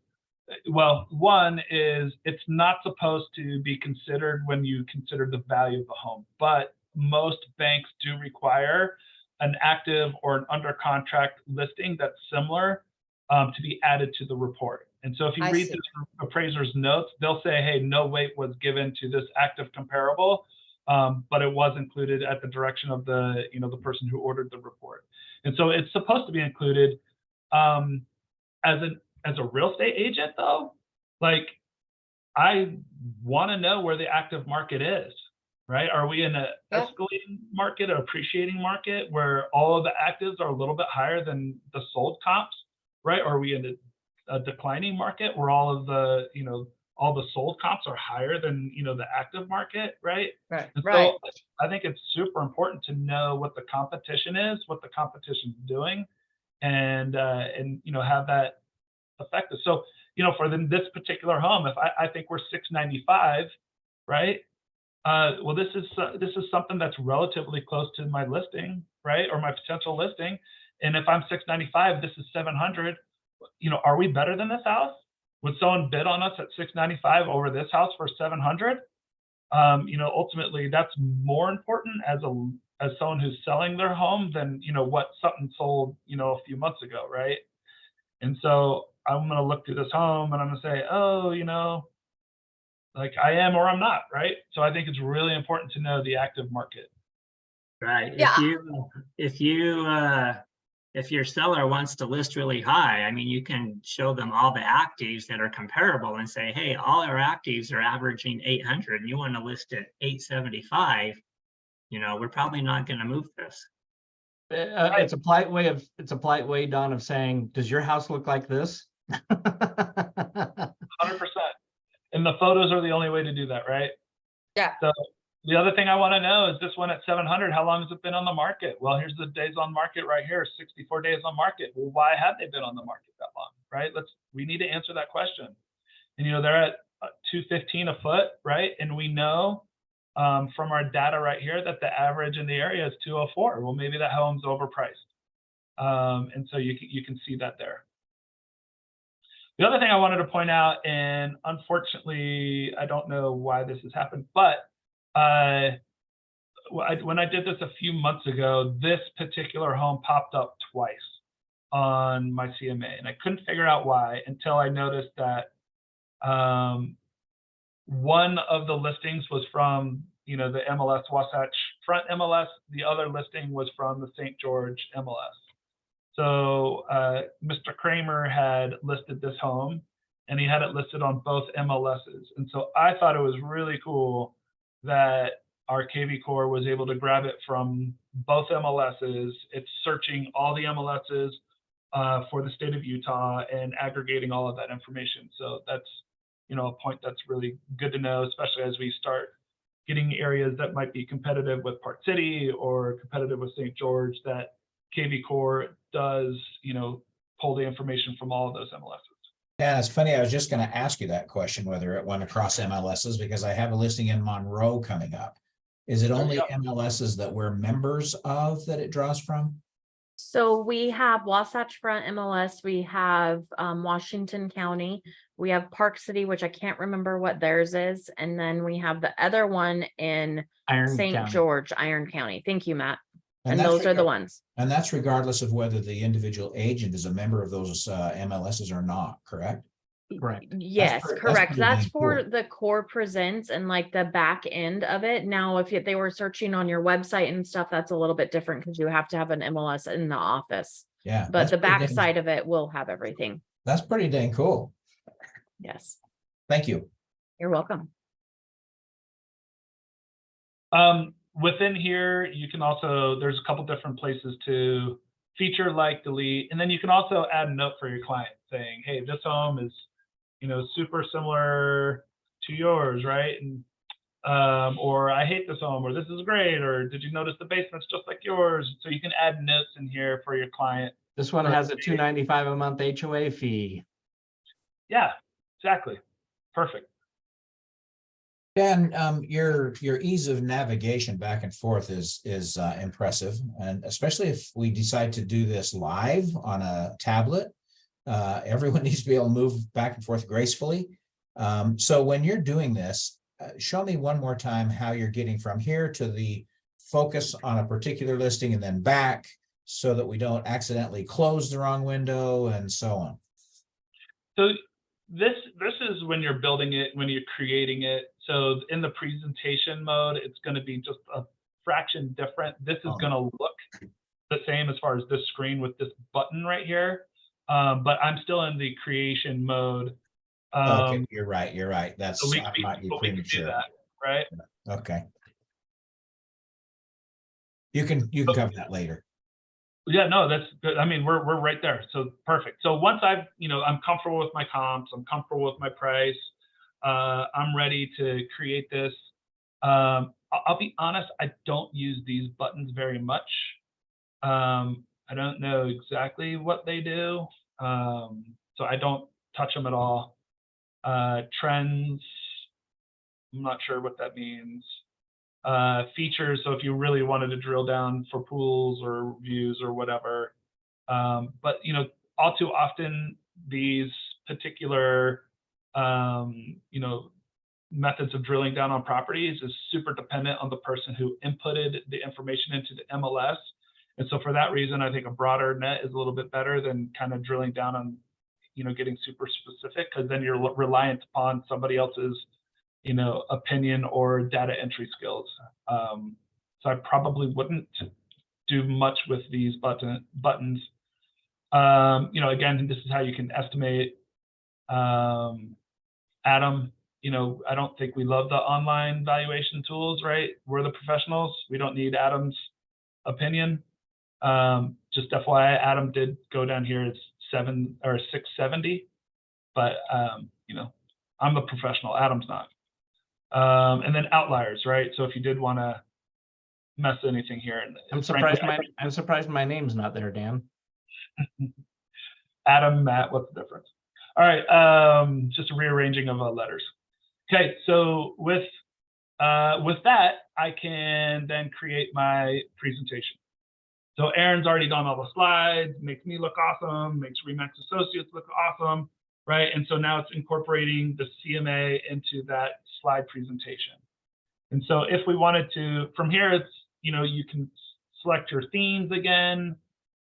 Well, one is it's not supposed to be considered when you consider the value of the home, but most banks do require an active or an under contract listing that's similar to be added to the report. And so if you read the appraiser's notes, they'll say, hey, no weight was given to this active comparable, but it was included at the direction of the, the person who ordered the report. And so it's supposed to be included. As a real estate agent though, like I want to know where the active market is, right? Are we in an Yeah. escalating market, an appreciating market where all of the actives are a little bit higher than the sold comps, right? Are we in a declining market where all of the, all the sold comps are higher than, the active market, right? Right, And right. so I think it's super important to know what the competition is, what the competition's doing, and have that effective. So, for this particular home, if I think we're 695, right? Well, this is something that's relatively close to my listing, right? Or my potential listing. And if I'm 695, this is 700. Are we better than this house? Would someone bid on us at 695 over this house for 700? Ultimately, that's more important as someone who's selling their home than what something sold a few months ago, right? And so I'm going to look through this home and I'm going to say, oh, like I am or I'm not, right? So I think it's really important to know the active market. Right. Yeah. If your seller wants to list really high, I mean, you can show them all the actives that are comparable and say, hey, all our actives are averaging 800 and you want to list at 875, we're probably not going to move this. It's a polite way, Don, of saying, does your house look like this? 100%. And the photos are the only way to do that, right? Yeah. So the other thing I want to know is this one at 700, how long has it been on the market? Well, here's the days on market right here, 64 days on market. Well, why have they been on the market that long, right? We need to answer that question. And they're at 215 a foot, right? And we know from our data right here that the average in the area is 204. Well, maybe that home's overpriced. And so you can see that there. The other thing I wanted to point out, and unfortunately, I don't know why this has happened, but when I did this a few months ago, this particular home popped up twice on my CMA, and I couldn't figure out why until I noticed that one of the listings was from the MLS Wasatch Front MLS. The other listing was from the St. George MLS. So Mr. Kramer had listed this home and he had it listed on both MLSs. And so I thought it was really cool that our kvCORE was able to grab it from both MLSs. It's searching all the MLSs for the state of Utah and aggregating all of that information. So that's, a point that's really good to know, especially as we start getting areas that might be competitive with Park City or competitive with St. George, that kvCORE does, pull the information from all of those MLSs. Yeah, it's funny. I was just going to ask you that question, whether it went across MLSs, because I have a listing in Monroe coming up. Is it only MLSs that we're members of that it draws from? So we have Wasatch Front MLS, we have Washington County, we have Park City, which I can't remember what theirs is, and then we have the other one in St. George, Iron County. Thank you, Matt. And those are the ones. And that's regardless of whether the individual agent is a member of those MLSs or not, correct? Correct. Yes, correct. That's for cool. the core presents and like the back end of it. Now, if they were searching on your website and stuff, that's a little bit different because you have to have an MLS in the office. Yeah. But the back side of it will have everything. That's pretty dang cool. Yes. Thank you. You're welcome. Within here, you can also, there's a couple different places to feature, like, delete, and then you can also add a note for your client saying, hey, this home is, super similar to yours, right? And or I hate this home, or this is great, or did you notice the basement's just like yours? So you can add notes in here for your client. This one has a $295 a month HOA fee. Yeah, exactly. Perfect. Dan, your ease of navigation back and forth is impressive, and especially if we decide to do this live on a tablet, everyone needs to be able to move back and forth gracefully. So when you're doing this, show me one more time how you're getting from here to the focus on a particular listing and then back, so that we don't accidentally close the wrong window and so on. So this is when you're building it, when you're creating it. So in the presentation mode, it's going to be just a fraction different. This is going to look the same as far as this screen with this button right here. but I'm still in the creation mode. Okay, you're right. So That's, we, I we, might be but we can do premature. that, right? Okay. You can cover that later. Yeah, no, that's good. I mean, we're right there. So perfect. So once I've, I'm comfortable with my comps, I'm comfortable with my price, I'm ready to create this. I'll be honest, I don't use these buttons very much. I don't know exactly what they do. So I don't touch them at all. Trends, I'm not sure what that means. Features, so if you really wanted to drill down for pools or views or whatever. But all too often these particular methods of drilling down on properties is super dependent on the person who inputted the information into the MLS. And so for that reason, I think a broader net is a little bit better than kind of drilling down on, getting super specific, because then you're reliant upon somebody else's, opinion or data entry skills. So I probably wouldn't do much with these buttons. Again, this is how you can estimate Adam. I don't think we love the online valuation tools, right? We're the professionals. We don't need Adam's opinion. Just FYI, Adam did go down here. It's 670, but I'm the professional. Adam's not. And then outliers, right? So if you did want to mess anything here, and I'm surprised my name's not there, Dan. Adam, Matt, what's the difference? All right, just a rearranging of letters. Okay, so with that, I can then create my presentation. So Aaron's already done all the slides, makes me look awesome, makes Remax Associates look awesome, right? And so now it's incorporating the CMA into that slide presentation. And so if we wanted to, from here, it's, you can select your themes again,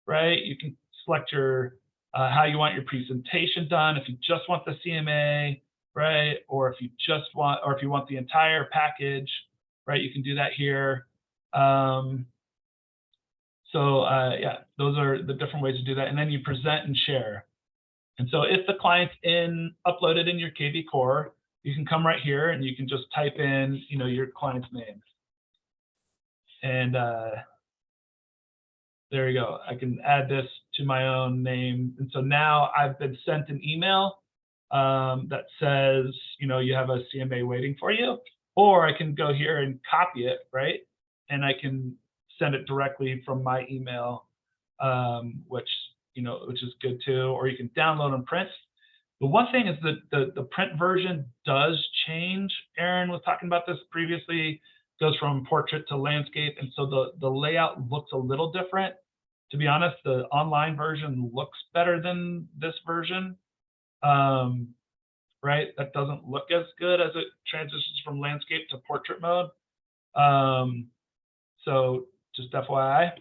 right? You can select your how you want your presentation done. If you just want the CMA, right? Or if you want the entire package, right? You can do that here. Yeah, those are the different ways to do that. And then you present and share. And so if the client's uploaded in your kvCORE, you can come right here and you can just type in, your client's name. And there you go. I can add this to my own name. And so now I've been sent an email that says, you have a CMA waiting for you. Or I can go here and copy it, right? And I can send it directly from my email, which is good too. Or you can download and print. The one thing is that the print version does change. Aaron was talking about this previously. Goes from portrait to landscape, and so the layout looks a little different. To be honest, the online version looks better than this version. Right? That doesn't look as good as it transitions from landscape to portrait mode. So just FYI.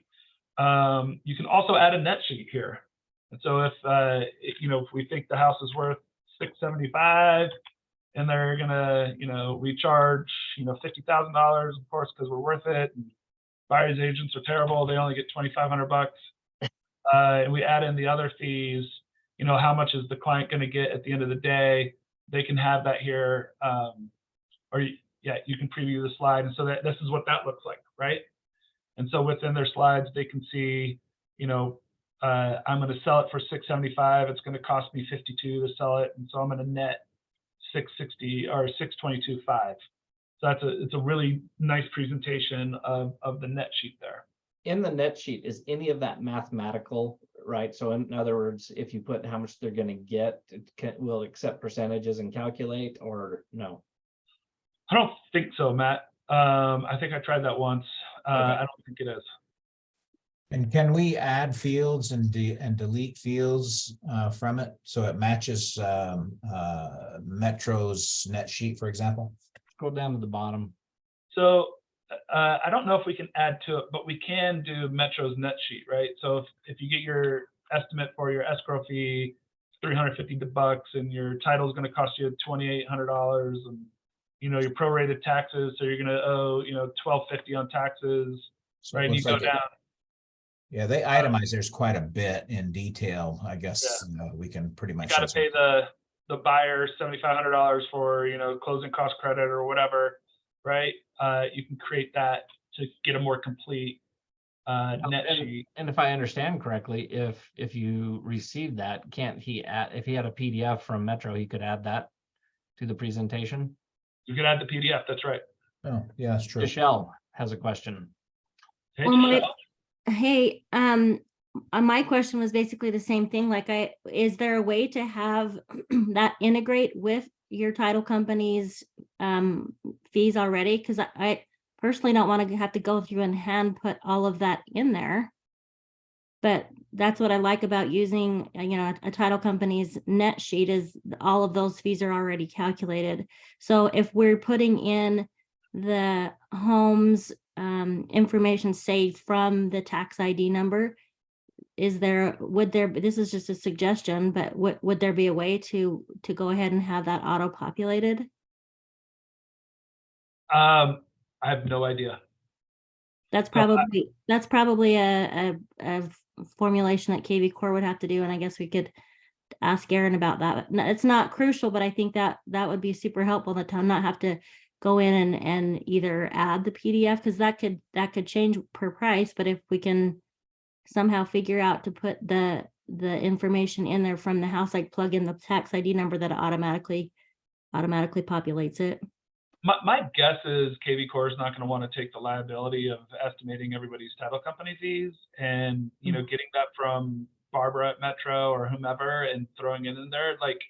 You can also add a net sheet here. And so if we think the house is worth $675 and they're gonna, we charge, $50,000, of course, because we're worth it. And buyer's agents are terrible. They only get $2,500. And we add in the other fees, how much is the client going to get at the end of the day? They can have that here. You can preview the slide. And so this is what that looks like, right? And so within their slides, they can see, I'm going to sell it for $675. It's going to cost me $52 to sell it, and so I'm going to net $660 or $622.5. So it's a really nice presentation of the net sheet there. In the net sheet, is any of that mathematical, right? So in other words, if you put how much they're going to get, will accept percentages and calculate, or no? I don't think so, Matt. I think I tried that once. Okay. I don't think it is. And can we add fields and delete fields from it so it matches Metro's net sheet, for example? Scroll down to the bottom. So I don't know if we can add to it, but we can do Metro's net sheet, right? So if you get your estimate for your escrow fee, $350, and your title is going to cost you $2,800, and your prorated taxes, so you're going to owe $1,250 on taxes, So right? it You looks go like down. Yeah, they itemize, there's quite a bit in detail, I guess, we can pretty You much. got to pay the buyer $7,500 for, you know, closing cost credit or whatever, right? You can create that to get a more complete net sheet. And if I understand correctly, if you receive that, can't he add, if he had a PDF from Metro, he could add that to the presentation? You can add the PDF. That's right. Oh, yeah, that's true. Michelle has a question. Hey, Well, Michelle. Hey, my question was basically the same thing. Like, is there a way to have that integrate with your title company's fees already? Because I personally don't want to have to go through and hand put all of that in there. But that's what I like about using, you know, a title company's net sheet is all of those fees are already calculated. So if we're putting in the home's information saved from the tax ID number, this is just a suggestion, but would there be a way to go ahead and have that auto populated? I have no idea. That's probably a formulation that kvCORE would have to do, and I guess we could ask Aaron about that. It's not crucial, but I think that would be super helpful to not have to go in and either add the PDF, because that could change per price. But if we can somehow figure out to put the information in there from the house, like plug in the tax ID number, that automatically populates it. My guess is kvCORE is not going to want to take the liability of estimating everybody's title company fees and, you know, getting that from Barbara at Metro or whomever and throwing it in there. Like,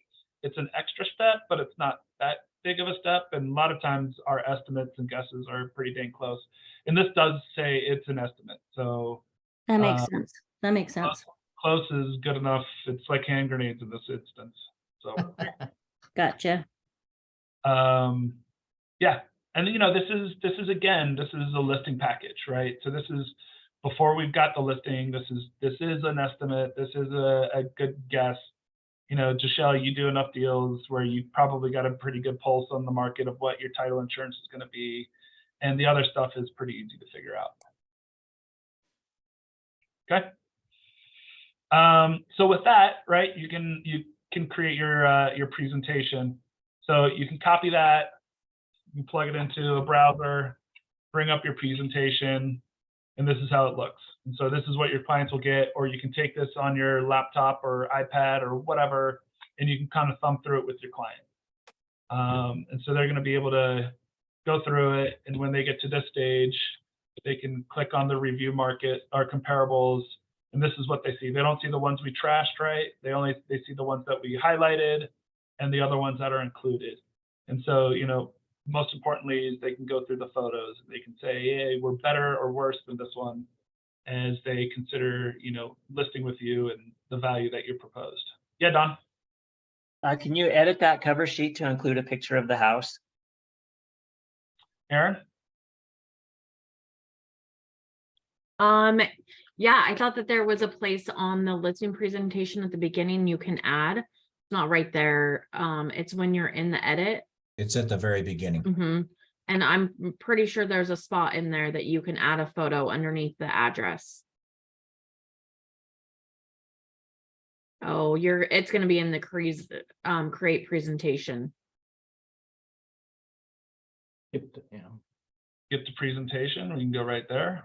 it's an extra step, but it's not that big of a step. And a lot of times our estimates and guesses are pretty dang close. And this does say it's an estimate. So that makes sense. That makes sense. Close is good enough. It's like hand grenades in this instance. So Gotcha. Yeah, and you know, this is a listing package, right? So this is before we've got the listing. This is an estimate. This is a good guess. You know, Giselle, you do enough deals where you probably got a pretty good pulse on the market of what your title insurance is going to be, and the other stuff is pretty easy to figure out. Okay. So with that, right, you can create your presentation. So you can copy that. You plug it into a browser, bring up your presentation, and this is how it looks. And so this is what your clients will get, or you can take this on your laptop or iPad or whatever, and you can kind of thumb through it with your client. And so they're going to be able to go through it, and when they get to this stage, they can click on the review market or comparables, and this is what they see. They don't see the ones we trashed, right? They see the ones that we highlighted and the other ones that are included. And so, you know, most importantly is they can go through the photos. They can say, hey, we're better or worse than this one, as they consider, you know, listing with you and the value that you proposed. Yeah, Don? Can you edit that cover sheet to include a picture of the house? Aaron? Yeah, I thought that there was a place on the listing presentation at the beginning you can add. It's not right there. It's when you're in the edit. It's at the very beginning. Mm-hmm. And I'm pretty sure there's a spot in there that you can add a photo underneath the address. Oh, it's going to be in the create presentation. Get the presentation. We can go right there.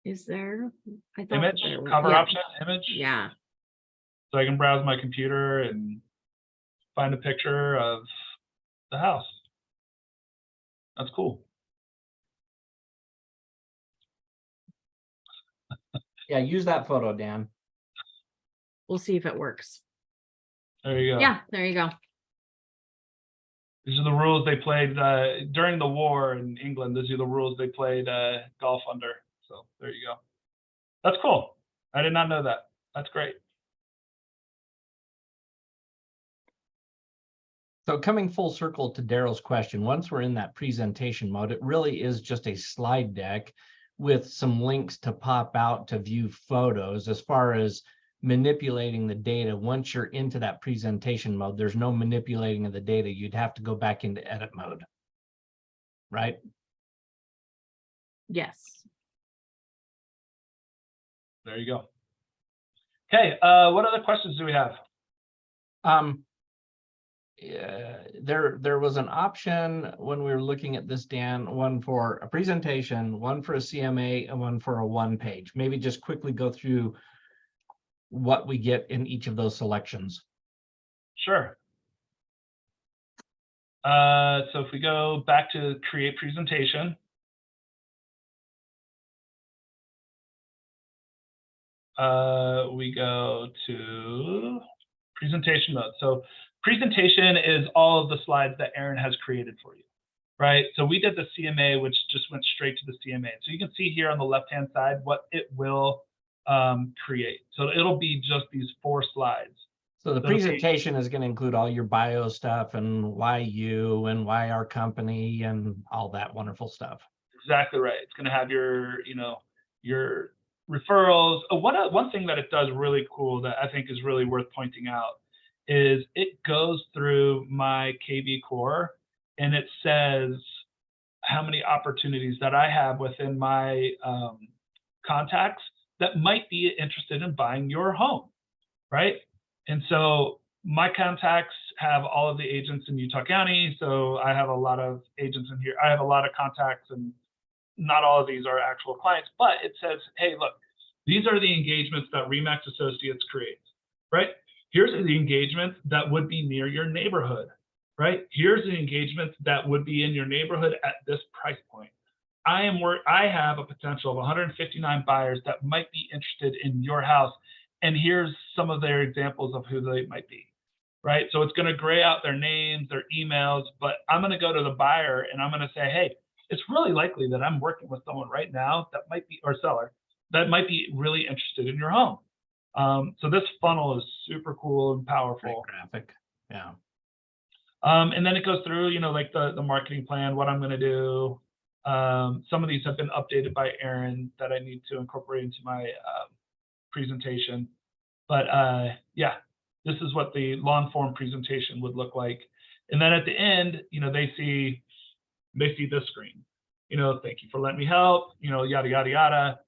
Is there? I thought Image, there was, cover yeah. option, image. Yeah. So I can browse my computer and find a picture of the house. That's cool. Yeah, use that photo, Dan. We'll see if it works. There you go. Yeah, there you go. These are the rules they played during the war in England. These are the rules they played golf under. So there you go. That's cool. I did not know that. That's great. So coming full circle to Daryl's question, once we're in that presentation mode, it really is just a slide deck with some links to pop out to view photos. As far as manipulating the data. Once you're into that presentation mode, there's no manipulating of the data. You'd have to go back into edit mode. Right? Yes. There you go. Okay, what other questions do we have? Yeah, there was an option when we were looking at this, Dan, one for a presentation, one for a CMA, and one for a one page. Maybe just quickly go through what we get in each of those selections. Sure. So if we go back to create presentation, we go to presentation mode. So presentation is all of the slides that Aaron has created for you, right? So we did the CMA, which just went straight to the CMA. So you can see here on the left-hand side what it will create. So it'll be just these 4 slides. So the presentation is going to include all your bio stuff and why you and why our company and all that wonderful stuff. Exactly right. It's going to have your, your referrals. One thing that it does really cool that I think is really worth pointing out is it goes through my kvCORE and it says how many opportunities that I have within my contacts that might be interested in buying your home, right? And so my contacts have all of the agents in Utah County. So I have a lot of agents in here. I have a lot of contacts, and not all of these are actual clients, but it says, hey, look, these are the engagements that Remax Associates creates, right? Here's the engagements that would be near your neighborhood, right? Here's the engagements that would be in your neighborhood at this price point. I have a potential of 159 buyers that might be interested in your house. And here's some of their examples of who they might be, right? So it's going to gray out their names, their emails, but I'm going to go to the buyer and I'm going to say, hey, it's really likely that I'm working with someone right now that might be, or seller, that might be really interested in your home. So this funnel is super cool and powerful. Great graphic. Yeah. And then it goes through, like the marketing plan, what I'm going to do. Some of these have been updated by Aaron that I need to incorporate into my presentation. But yeah, this is what the long form presentation would look like. And then at the end, they see this screen, thank you for letting me help, yada, yada, yada.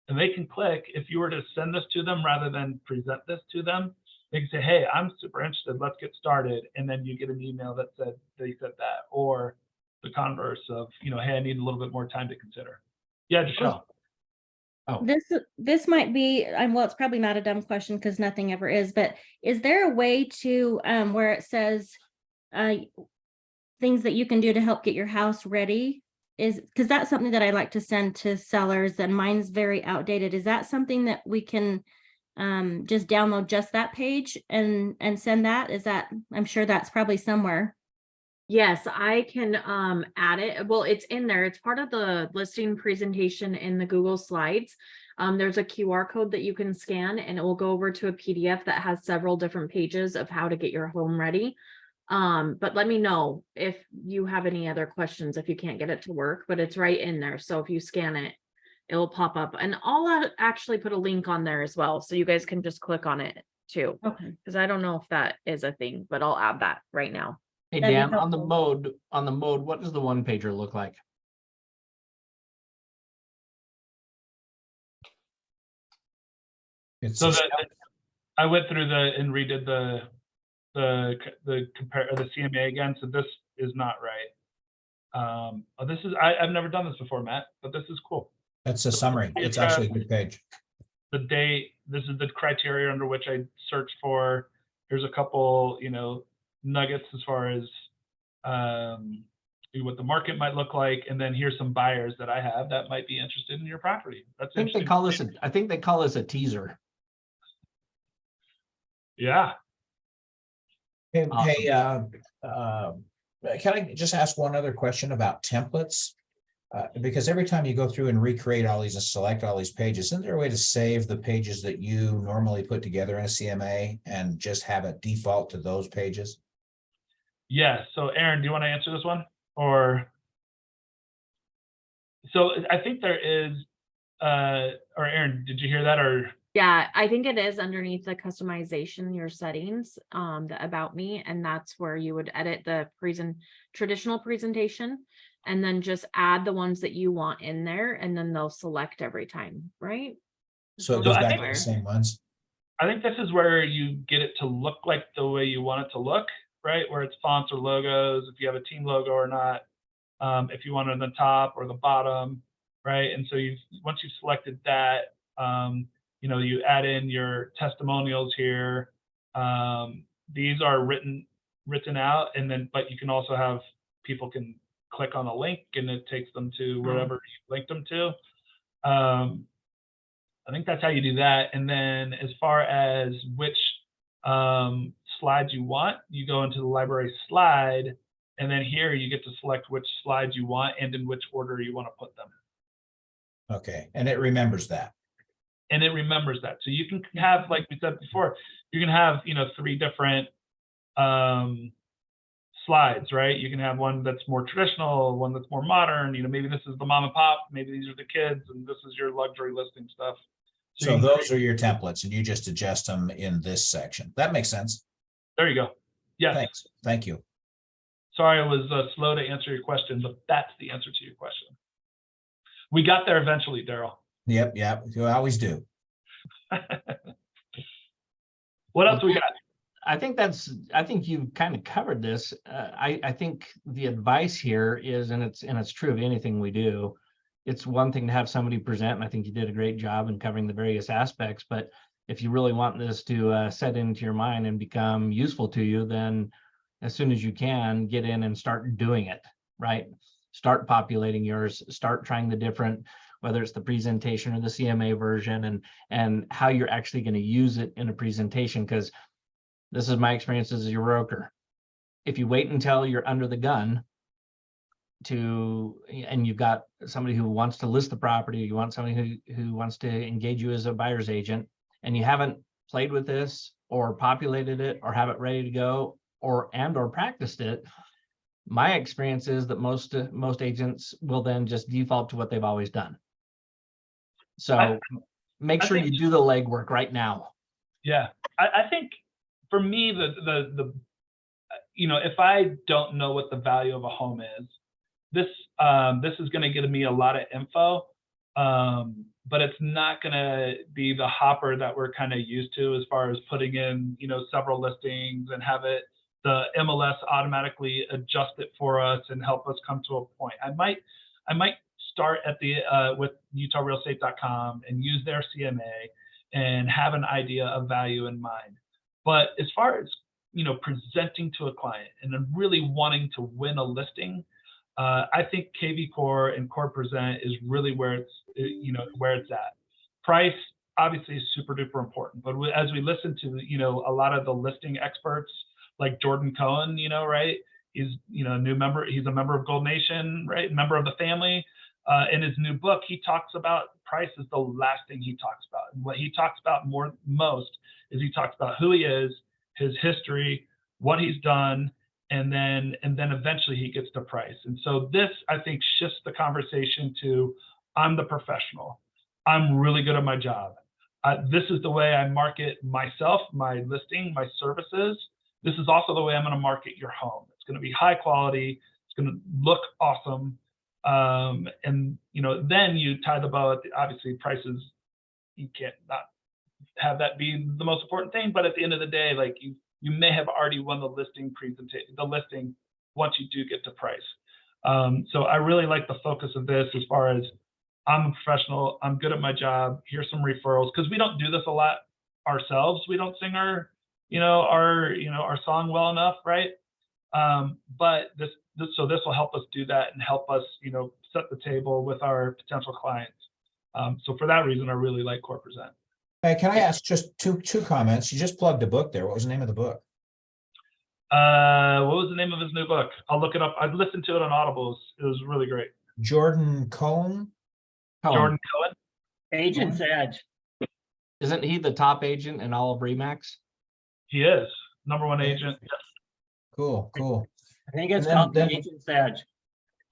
And they can click, if you were to send this to them rather than present this to them, they can say, hey, I'm super interested, let's get started. And then you get an email that said they said that, or the converse of, hey, I need a little bit more time to consider. Yeah, Michelle. Oh, This might be, well, it's probably not a dumb question because nothing ever is, but is there a way to where it says things that you can do to help get your house ready? Is because that's something that I like to send to sellers, and mine's very outdated. Is that something that we can just download just that page and send that? Is that, I'm sure that's probably somewhere. Yes, I can add it. Well, it's in there. It's part of the listing presentation in the Google Slides. There's a QR code that you can scan and it will go over to a PDF that has several different pages of how to get your home ready. But let me know if you have any other questions if you can't get it to work, but it's right in there. So if you scan it, it will pop up, and I'll actually put a link on there as well. So you guys can just click on it too. Okay. Because I don't know if that is a thing, but I'll add that right now. hey, That'd be Dan, on the helpful. mode, what does the one pager look like? It's So that I went through and redid the CMA again. So this is not right. This is I've never done this before, Matt, but this is cool. That's a summary. It's actually a good page. The date, this is the criteria under which I search for. Here's a couple, nuggets as far as what the market might look like, and then here's some buyers that I have that might be interested in your property. That's I think they call this a teaser. Yeah. Hey, Awesome. can I just ask one other question about templates? Because every time you go through and recreate all these and select all these pages, isn't there a way to save the pages that you normally put together in a CMA and just have it default to those pages? Yeah. So Aaron, do you want to answer this one? Or so I think there is, or Aaron, did you hear that? Or Yeah, I think it is underneath the customization, your settings, the about me, and that's where you would edit the traditional presentation. And then just add the ones that you want in there, and then they'll select every time, right? So it So goes I back think- to the same ones. I think this is where you get it to look like the way you want it to look, right? Where it's fonts or logos, if you have a team logo or not, if you want it on the top or the bottom, right? And so once you've selected that, you know, you add in your testimonials here. These are written out, and then, but you can also have people can click on a link and it takes them to wherever you linked them to. I think that's how you do that. And then as far as which slides you want, you go into the library slide, and then here you get to select which slides you want and in which order you want to put them. Okay, and it remembers that. And it remembers that. So you can have, like we said before, you can have, you know, 3 different slides, right? You can have one that's more traditional, one that's more modern. You know, maybe this is the mom and pop, maybe these are the kids, and this is your luxury listing stuff. So you those are your templates and you just adjust them in this section. That makes sense. there you go. Yes. Thanks. Thank you. Sorry, I was slow to answer your question, but that's the answer to your question. We got there eventually, Daryl. Yep, yep, you always do. What else we got? I think you've kind of covered this. I think the advice here is, and it's true of anything we do, it's one thing to have somebody present, and I think you did a great job in covering the various aspects, but if you really want this to set into your mind and become useful to you, then as soon as you can, get in and start doing it, right? Start populating yours, start trying the different, whether it's the presentation or the CMA version, and how you're actually going to use it in a presentation, because this is my experience as your broker. If you wait until you're under the gun and you've got somebody who wants to list the property, you want somebody who wants to engage you as a buyer's agent, and you haven't played with this or populated it or have it ready to go or practiced it, my experience is that most agents will then just default to what they've always done. So make sure you do the legwork right now. Yeah, I think for me, the you know, if I don't know what the value of a home is, this is going to give me a lot of info, but it's not going to be the hopper that we're kind of used to as far as putting in, you know, several listings and have the MLS automatically adjust it for us and help us come to a point. I might start at with utahrealestate.com and use their CMA and have an idea of value in mind. But as far as, you know, presenting to a client and then really wanting to win a listing, I think kvCORE and Core Present is really where it's at. Price obviously is super duper important, but as we listen to, you know, a lot of the listing experts like Jordan Cohen, you know, right? He's, you know, a new member. He's a member of Gold Nation, right? Member of the family. In his new book, he talks about price is the last thing he talks about. And what he talks about most is he talks about who he is, his history, what he's done, and then eventually he gets to price. And so this, I think, shifts the conversation to, I'm the professional. I'm really good at my job. This is the way I market myself, my listing, my services. This is also the way I'm going to market your home. It's going to be high quality. It's going to look awesome. And, you know, then you tie the bow at obviously prices. You can't not have that be the most important thing, but at the end of the day, like you may have already won the listing once you do get to price. So I really like the focus of this as far as I'm a professional, I'm good at my job, here's some referrals, because we don't do this a lot ourselves. We don't sing our song well enough, right? But this will help us do that and help us, you know, set the table with our potential clients. So for that reason, I really like Core Present. Hey, can I ask just two comments? You just plugged a book there. What was the name of the book? What was the name of his new book? I'll look it up. I've listened to it on Audible. It was really great. Jordan Cohen? Jordan Cohen. Agent's Edge. Isn't he the top agent in all of RE/MAX? He is #1 agent. Cool. I think it's And called then- Agent's Edge.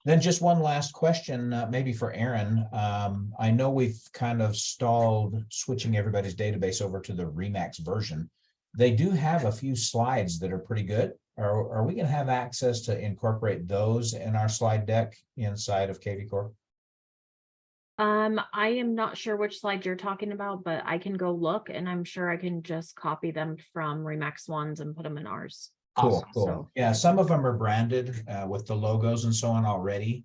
Then just one last question, maybe for Aaron. I know we've kind of stalled switching everybody's database over to the Remax version. They do have a few slides that are pretty good. Are we going to have access to incorporate those in our slide deck inside of kvCORE? I am not sure which slide you're talking about, but I can go look and I'm sure I can just copy them from Remax ones and put them in ours. Cool, Awesome. cool. So- Yeah, some of them are branded with the logos and so on already.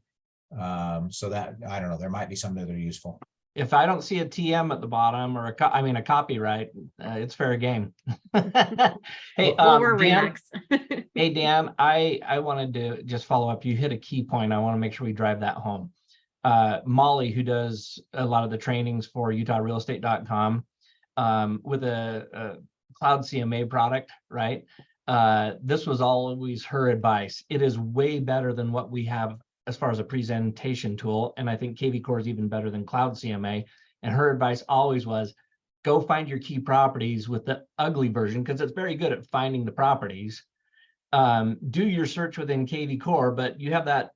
So that, I don't know, there might be some that are useful. If I don't see a TM at the bottom or a copyright, it's fair game. Hey, Well, we're Dan, Remax. hey, Dan, I wanted to just follow up. You hit a key point. I want to make sure we drive that home. Molly, who does a lot of the trainings for utahrealestate.com, with a cloud CMA product, right? This was always her advice. It is way better than what we have as far as a presentation tool. And I think kvCORE is even better than cloud CMA. And her advice always was, go find your key properties with the ugly version, because it's very good at finding the properties. Do your search within kvCORE, but you have that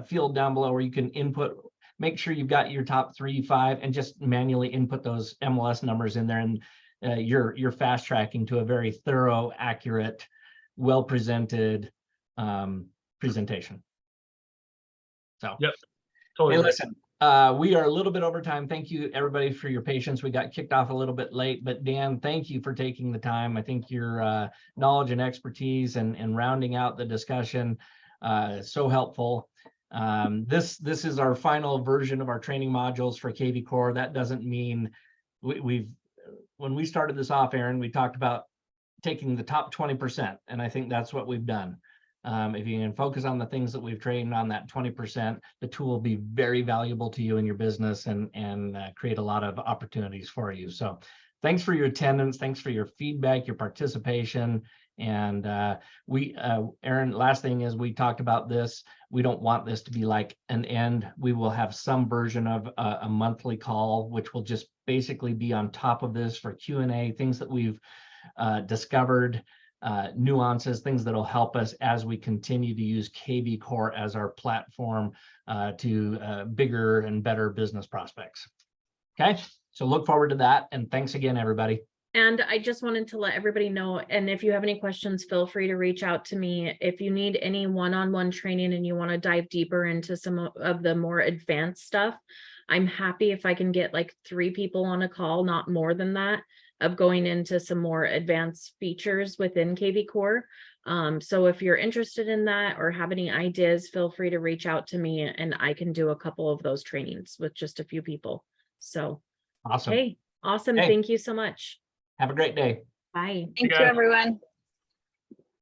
field down below where you can input, make sure you've got your top 3, 5, and just manually input those MLS numbers in there. And you're fast tracking to a very thorough, accurate, well-presented presentation. So, Yep. Totally. hey, Right. listen, we are a little bit over time. Thank you, everybody, for your patience. We got kicked off a little bit late, but Dan, thank you for taking the time. I think your knowledge and expertise and rounding out the discussion so helpful. This is our final version of our training modules for kvCORE. That doesn't mean when we started this off, Aaron, we talked about taking the top 20%, and I think that's what we've done. If you can focus on the things that we've trained on, that 20%, the tool will be very valuable to you in your business and create a lot of opportunities for you. So thanks for your attendance. Thanks for your feedback, your participation. And Aaron, last thing is, we talked about this. We don't want this to be like an end. We will have some version of a monthly call, which will just basically be on top of this for Q&A, things that we've discovered, nuances, things that'll help us as we continue to use kvCORE as our platform to bigger and better business prospects. Okay, so look forward to that. And thanks again, everybody. And I just wanted to let everybody know, and if you have any questions, feel free to reach out to me. If you need any one-on-one training and you want to dive deeper into some of the more advanced stuff, I'm happy if I can get like 3 people on a call, not more than that, of going into some more advanced features within kvCORE. So if you're interested in that or have any ideas, feel free to reach out to me and I can do a couple of those trainings with just a few people. So, Awesome. hey, awesome. Hey. Thank you so much. Have a great day. Bye. Thank you, guys. everyone.